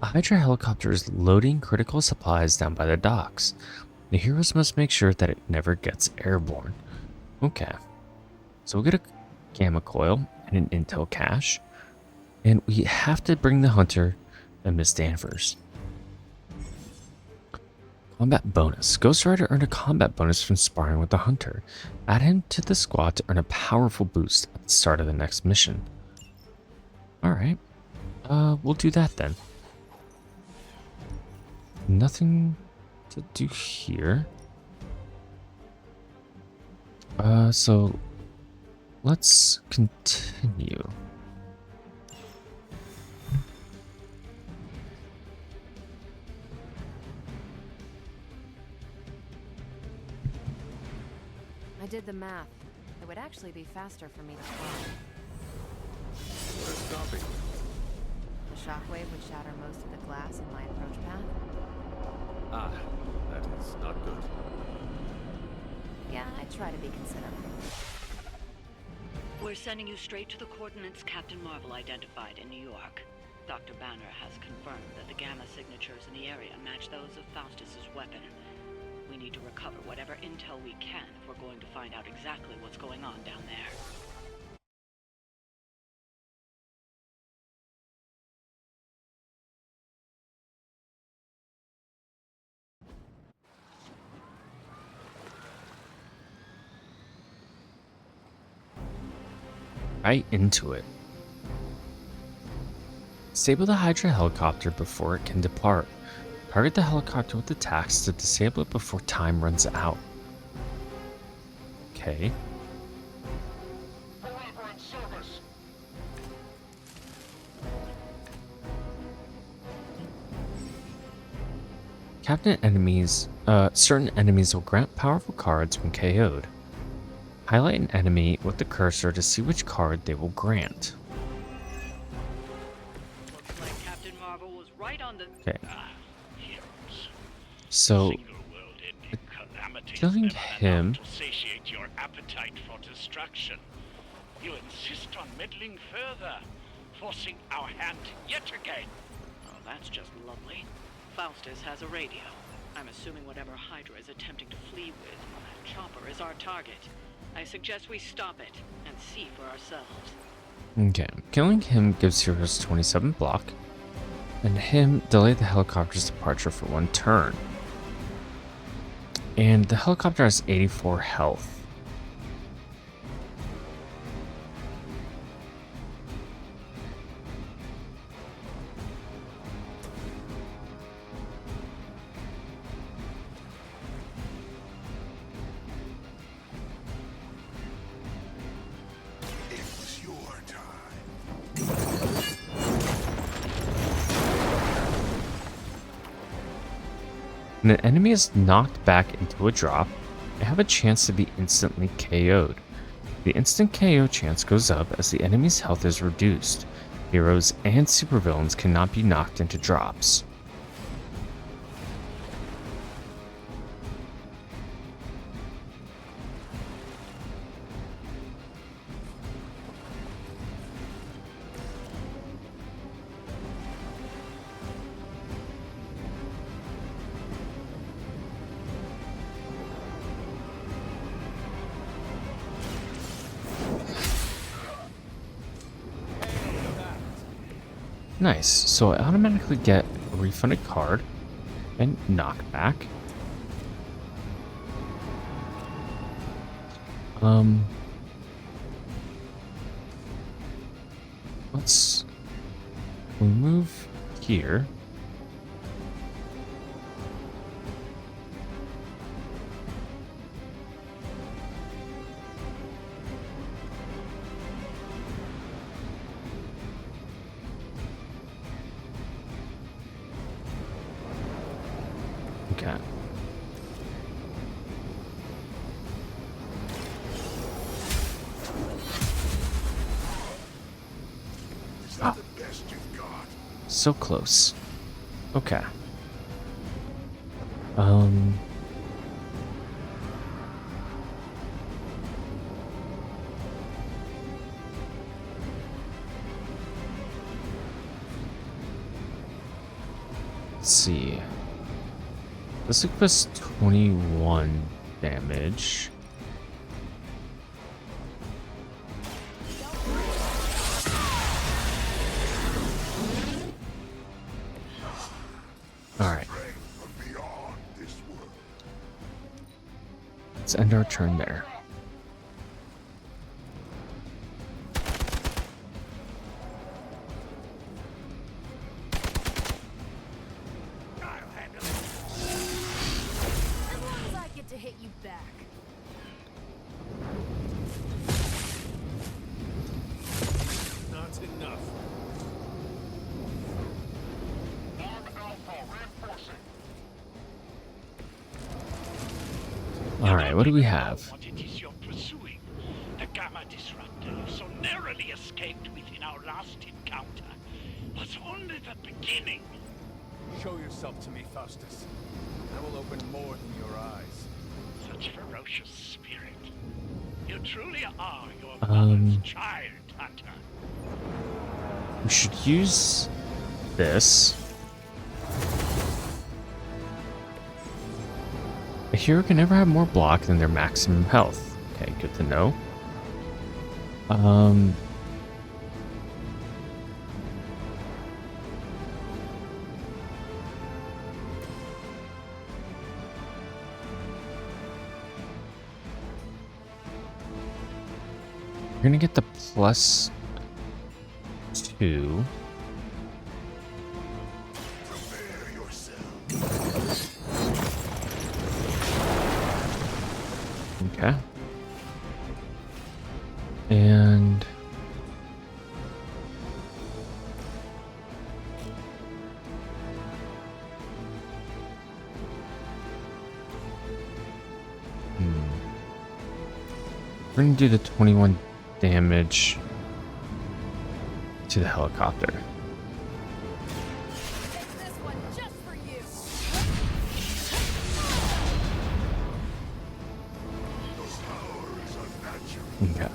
Hydra helicopter is loading critical supplies down by the docks. The heroes must make sure that it never gets airborne. Okay. So we'll get a gamma coil and an intel cache. And we have to bring the hunter and Miss Danvers. Combat bonus. Ghost Rider earned a combat bonus from sparring with the hunter. Add him to the squad to earn a powerful boost at the start of the next mission. Alright. We'll do that then. Nothing to do here. So let's continue. I did the math. It would actually be faster for me to fly. We're stopping. The shockwave would shatter most of the glass in my approach path. Ah, that is not good. Yeah, I try to be considerate. We're sending you straight to the coordinates Captain Marvel identified in New York. Dr. Banner has confirmed that the gamma signatures in the area match those of Faustus's weapon. We need to recover whatever intel we can if we're going to find out exactly what's going on down there. Right into it. Disable the Hydra helicopter before it can depart. Target the helicopter with attacks to disable it before time runs out. Okay. Certain enemies will grant powerful cards when KO'd. Highlight an enemy with the cursor to see which card they will grant. Looks like Captain Marvel was right on the... Okay. So, killing him... To satiate your appetite for destruction. You insist on meddling further, forcing our hand yet again. Oh, that's just lovely. Faustus has a radio. I'm assuming whatever Hydra is attempting to flee with, that chopper is our target. I suggest we stop it and see for ourselves. Okay, killing him gives heroes 27 block, and him delay the helicopter's departure for 1 turn. And the helicopter has 84 health. When an enemy is knocked back into a drop, they have a chance to be instantly KO'd. The instant KO chance goes up as the enemy's health is reduced. Heroes and supervillains cannot be knocked into drops. Nice, so I automatically get a refunded card and knockback. Let's move here. Okay. Ah. So close. Okay. Let's see. This gives us 21 damage. Alright. Let's end our turn there. Alright, what do we have? What it is you're pursuing. The Gamma Disruptor you so narrowly escaped within our last encounter was only the beginning. Show yourself to me, Faustus. I will open more than your eyes. Such ferocious spirit. You truly are your mother's child, Hunter. We should use this. A hero can never have more block than their maximum health. Okay, good to know. We're gonna get the +2. Okay. And we're gonna do the 21 damage to the helicopter. Okay.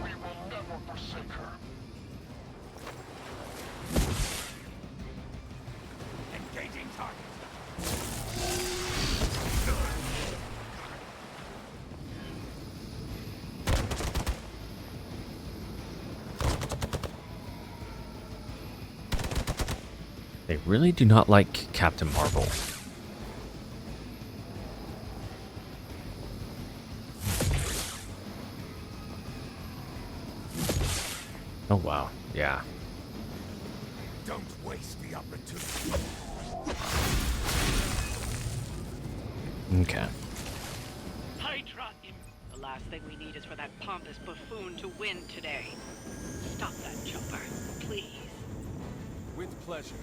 We will never forsake her. Engaging target. They really do not like Captain Marvel. Oh wow, yeah. Don't waste the opportunity. Okay. Hydra The last thing we need is for that pompous buffoon to win today. Stop that chopper, please. With pleasure.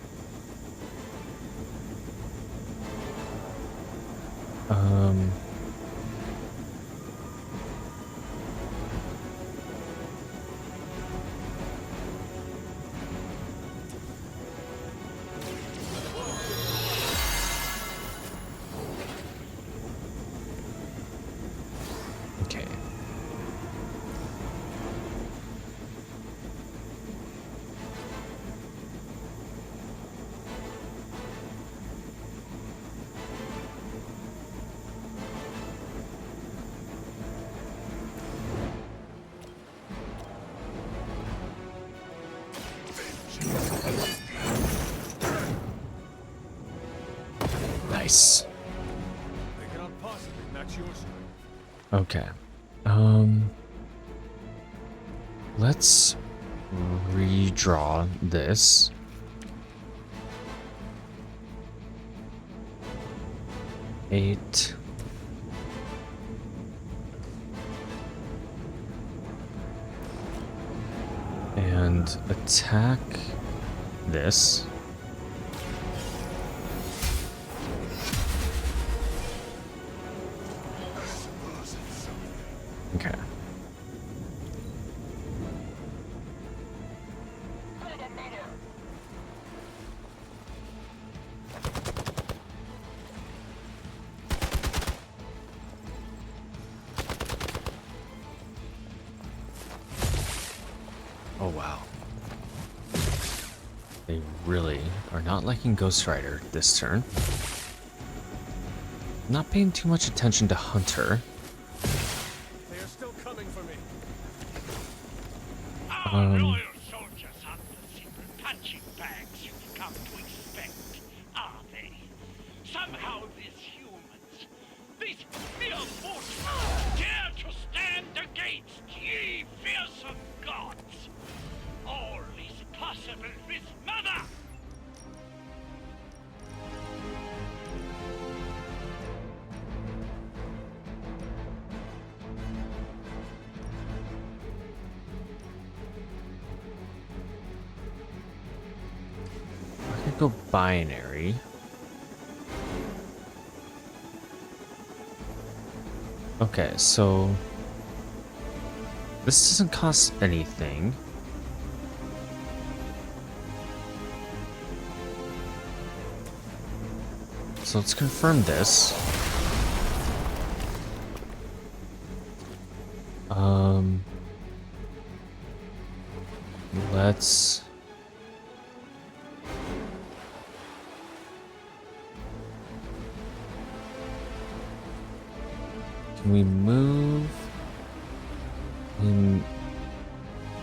Okay. Nice. They cannot possibly match yours. Okay. Let's redraw this. Eight. And attack this. wow. They really are not liking Ghost Rider this turn. Not paying too much attention to Hunter. They are still coming for me. Loyal soldiers aren't the secret punching bags you've come to expect, are they? Somehow these humans, these mere mortals, dare to stand against ye fearsome gods. All is possible with Mother! I could go binary. Okay, so this doesn't cost anything. So let's confirm this. Let's can we move in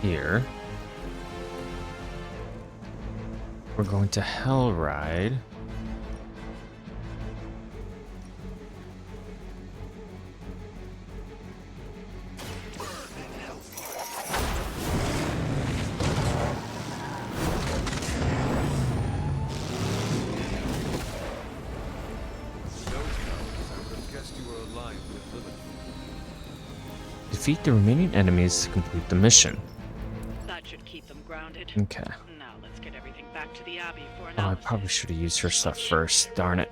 here? We're going to Hell Ride. Defeat the remaining enemies to complete the mission. That should keep them grounded. Okay. Now let's get everything back to the Abbey for Oh, I analysis. probably should have used her stuff first. Darn it.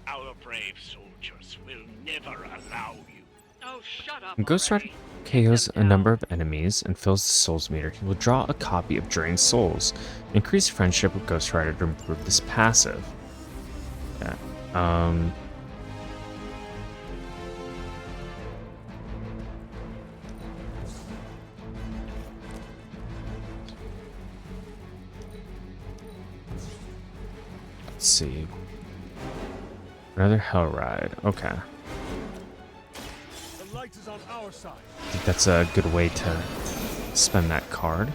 Our brave soldiers will never allow you. Oh, shut up. When Ghost Rider KOs a number of enemies and fills the souls meter, he will draw a copy of Drained Souls. Increase friendship with Ghost Rider to improve this passive. Okay. Let's see. Another Hell Ride. Okay. The light is on our side. I think that's a good way to spend that card.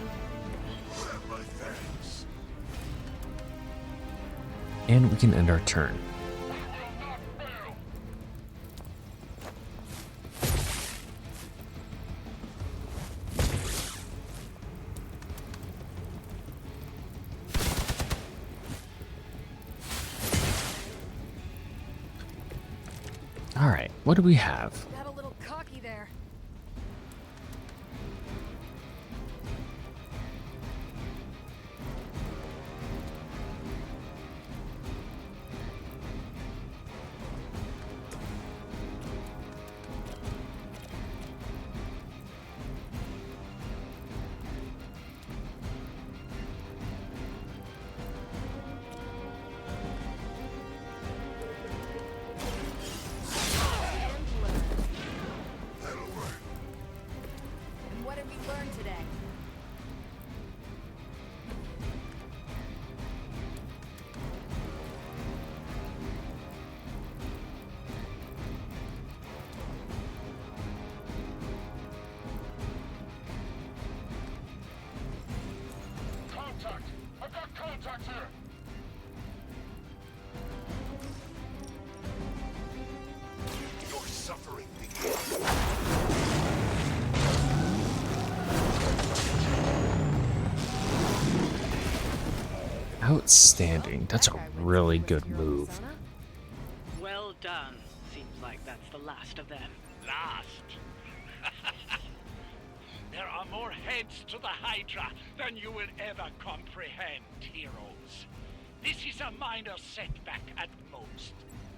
And we can end our turn. All right, what do we have? Got a little cocky there. And what did we learn today? Contact! I've got contact here! Your suffering begins. Outstanding. That's a really good move. Well done. Seems like that's the last of them. Last? There are more heads to the Hydra than you will ever comprehend, heroes. This is a minor setback at most.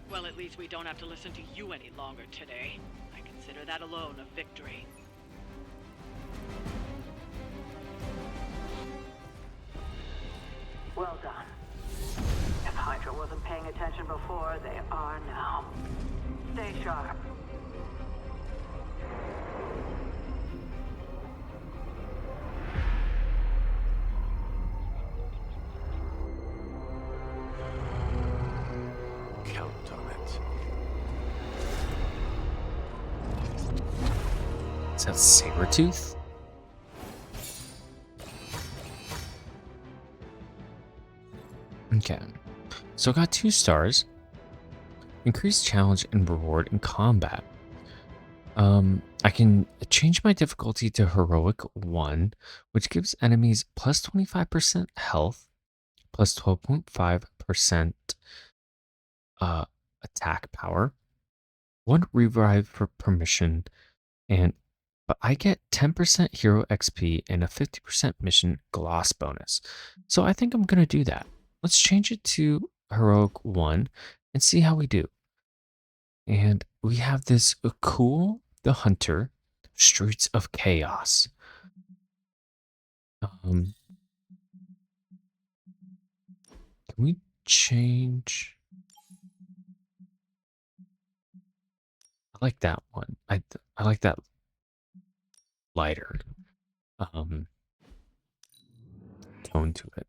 Well, at least we don't have to listen to you any longer today. I consider that alone a victory. Well done. If Hydra wasn't paying attention before, they are now. Stay sharp. Is that Sabertooth? Okay. So I got 2 stars. Increased challenge and reward in combat. I can change my difficulty to heroic 1, which gives enemies plus 25% health, plus 12.5% attack power, 1 revive for permission, but I get 10% hero XP and a 50% mission gloss bonus. So I think I'm gonna do that. Let's change it to heroic 1 and see how we do. And we have this cool the Hunter Streets of Chaos. Can we change? I like that one. I like that lighter tone to it,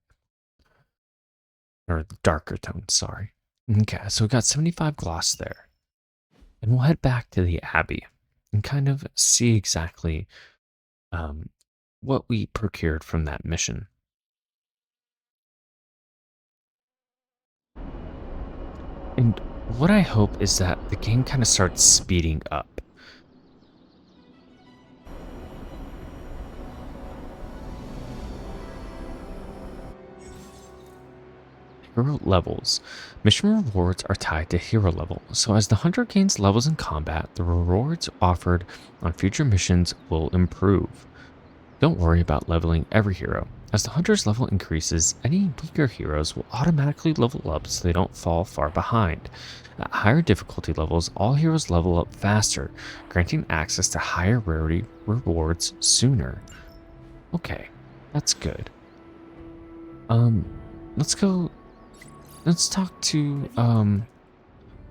or darker tone. Sorry. Okay, so we got 75 gloss there, and we'll head back to the Abbey and kind of see exactly what we procured from that mission. And what I hope is that the game kind of starts speeding up. Hero levels. Mission rewards are tied to hero level, so as the hunter gains levels in combat, the rewards offered on future missions will improve. Don't worry about leveling every hero. As the hunter's level increases, any weaker heroes will automatically level up so they don't fall far behind. At higher difficulty levels, all heroes level up faster, granting access to higher rarity rewards sooner. Okay, that's good. Let's talk to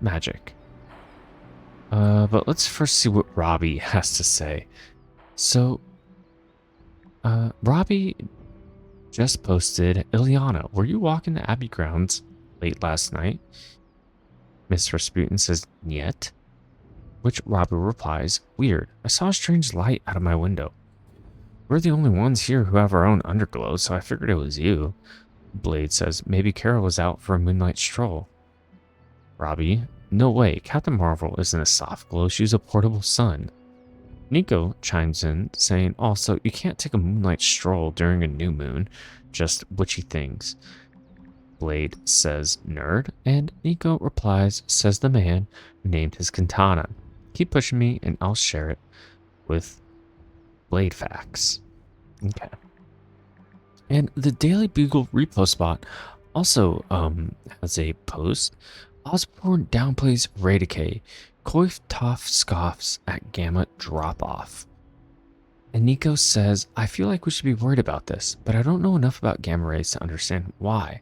Magic. But let's first see what Robbie has to say. So Robbie just posted, Ileana, were you walking the Abbey grounds late last night? Miss Rasputin says, Niet. Which Robbie replies, weird, I saw a strange light out of my window. We're the only ones here who have our own underglow, so I figured it was you. Blade says, maybe Carol was out for a moonlight stroll. Robbie, no way, Captain Marvel isn't a soft glow, she's a portable sun. Nico chimes in, saying, also, you can't take a moonlight stroll during a new moon, just witchy things. Blade says, nerd, and Nico replies, says the man who named his katana. Keep pushing me and I'll share it with Blade facts. Okay. And the Daily Bugle repost bot also has a post. Osborne downplays Ray Decay. Coif Toff scoffs at Gamma drop-off. And Nico says, I feel like we should be worried about this, but I don't know enough about gamma rays to understand why.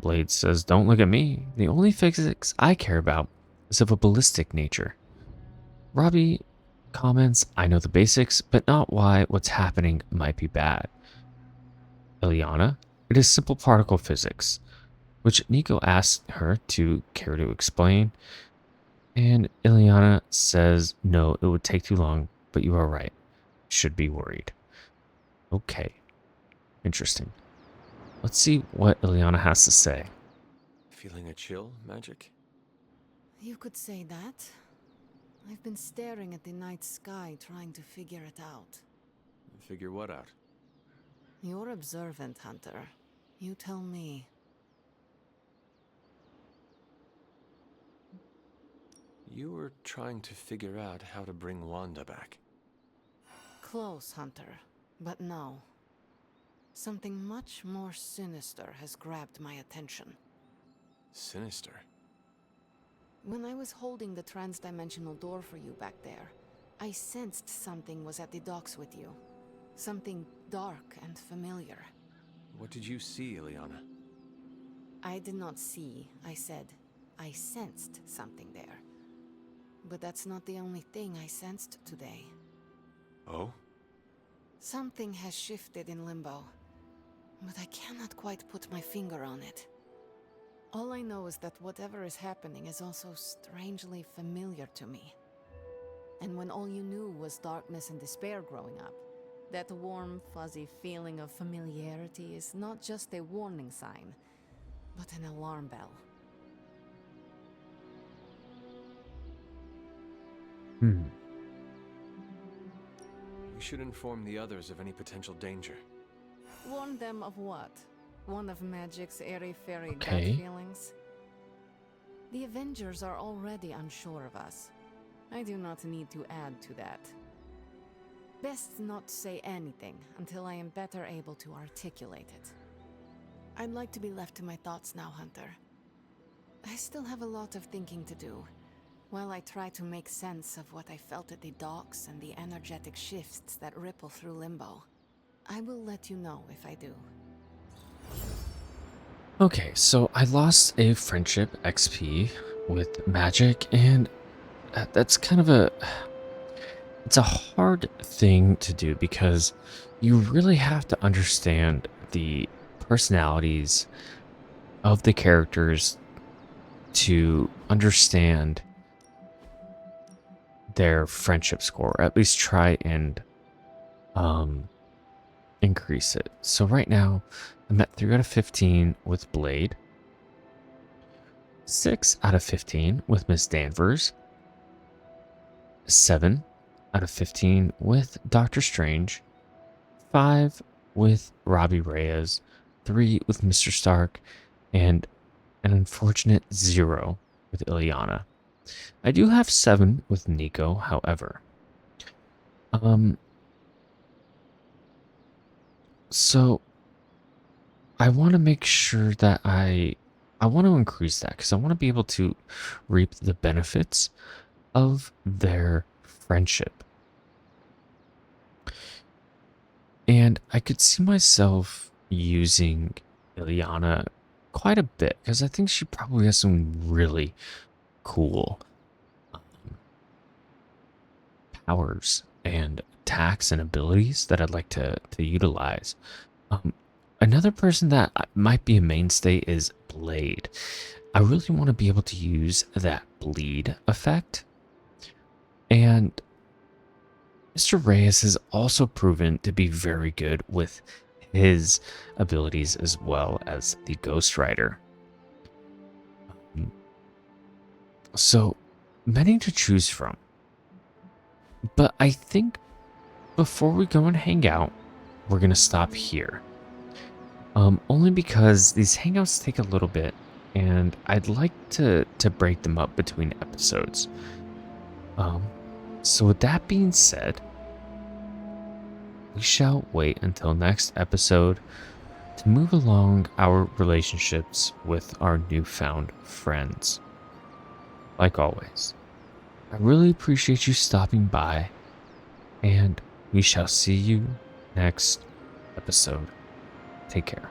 Blade says, don't look at me. The only physics I care about is of a ballistic nature. Robbie comments, I know the basics, but not why what's happening might be bad. Ileana, it is simple particle physics, which Nico asks her to care to explain. And Ileana says, no, it would take too long, but you are right. Should be worried. Okay. Interesting. Let's see what Ileana has to say. Feeling a chill, Magic? You could say that. I've been staring at the night sky trying to figure it out. Figure what out? You're observant, Hunter. You tell me. You were trying to figure out how to bring Wanda back. Close, Hunter. But no. Something much more sinister has grabbed my attention. Sinister? When I was holding the transdimensional door for you back there, I sensed something was at the docks with you. Something dark and familiar. What did you see, Ileana? I did not see, I said. I sensed something there. But that's not the only thing I sensed today. Oh? Something has shifted in Limbo, but I cannot quite put my finger on it. All I know is that whatever is happening is also strangely familiar to me. And when all you knew was darkness and despair growing up, that warm, fuzzy feeling of familiarity is not just a warning sign, but an alarm bell. We should inform the others of any potential danger. Warn them of what? One of magic's airy-fairy gut Okay. feelings? The Avengers are already unsure of us. I do not need to add to that. Best not say anything until I am better able to articulate it. I'd like to be left to my thoughts now, Hunter. I still have a lot of thinking to do, while I try to make sense of what I felt at the docks and the energetic shifts that ripple through Limbo. I will let you know if I do. Okay, so I lost a friendship XP with magic, and that's kind of it's a hard thing to do because you really have to understand the personalities of the characters to understand their friendship score, or at least try and increase it. So right now I'm at 3 out of 15 with Blade, 6 out of 15 with Miss Danvers, 7 out of 15 with Doctor Strange, 5 with Robbie Reyes, 3 with Mr. Stark, and an unfortunate 0 with Ileana. I do have 7 with Nico, however. So I want to make sure that I want to increase that because I want to be able to reap the benefits of their friendship. And I could see myself using Ileana quite a bit because I think she probably has some really cool powers and attacks and abilities that I'd like to utilize. Another person that might be a mainstay is Blade. I really want to be able to use that bleed effect. And Mr. Reyes has also proven to be very good with his abilities as well as the Ghost Rider. So many to choose from. But I think before we go and hang out, we're going to stop here. Only because these hangouts take a little bit, and I'd like to break them up between episodes. So with that being said, we shall wait until next episode to move along our relationships with our newfound friends. Like always, I really appreciate you stopping by, and we shall see you next episode. Take care.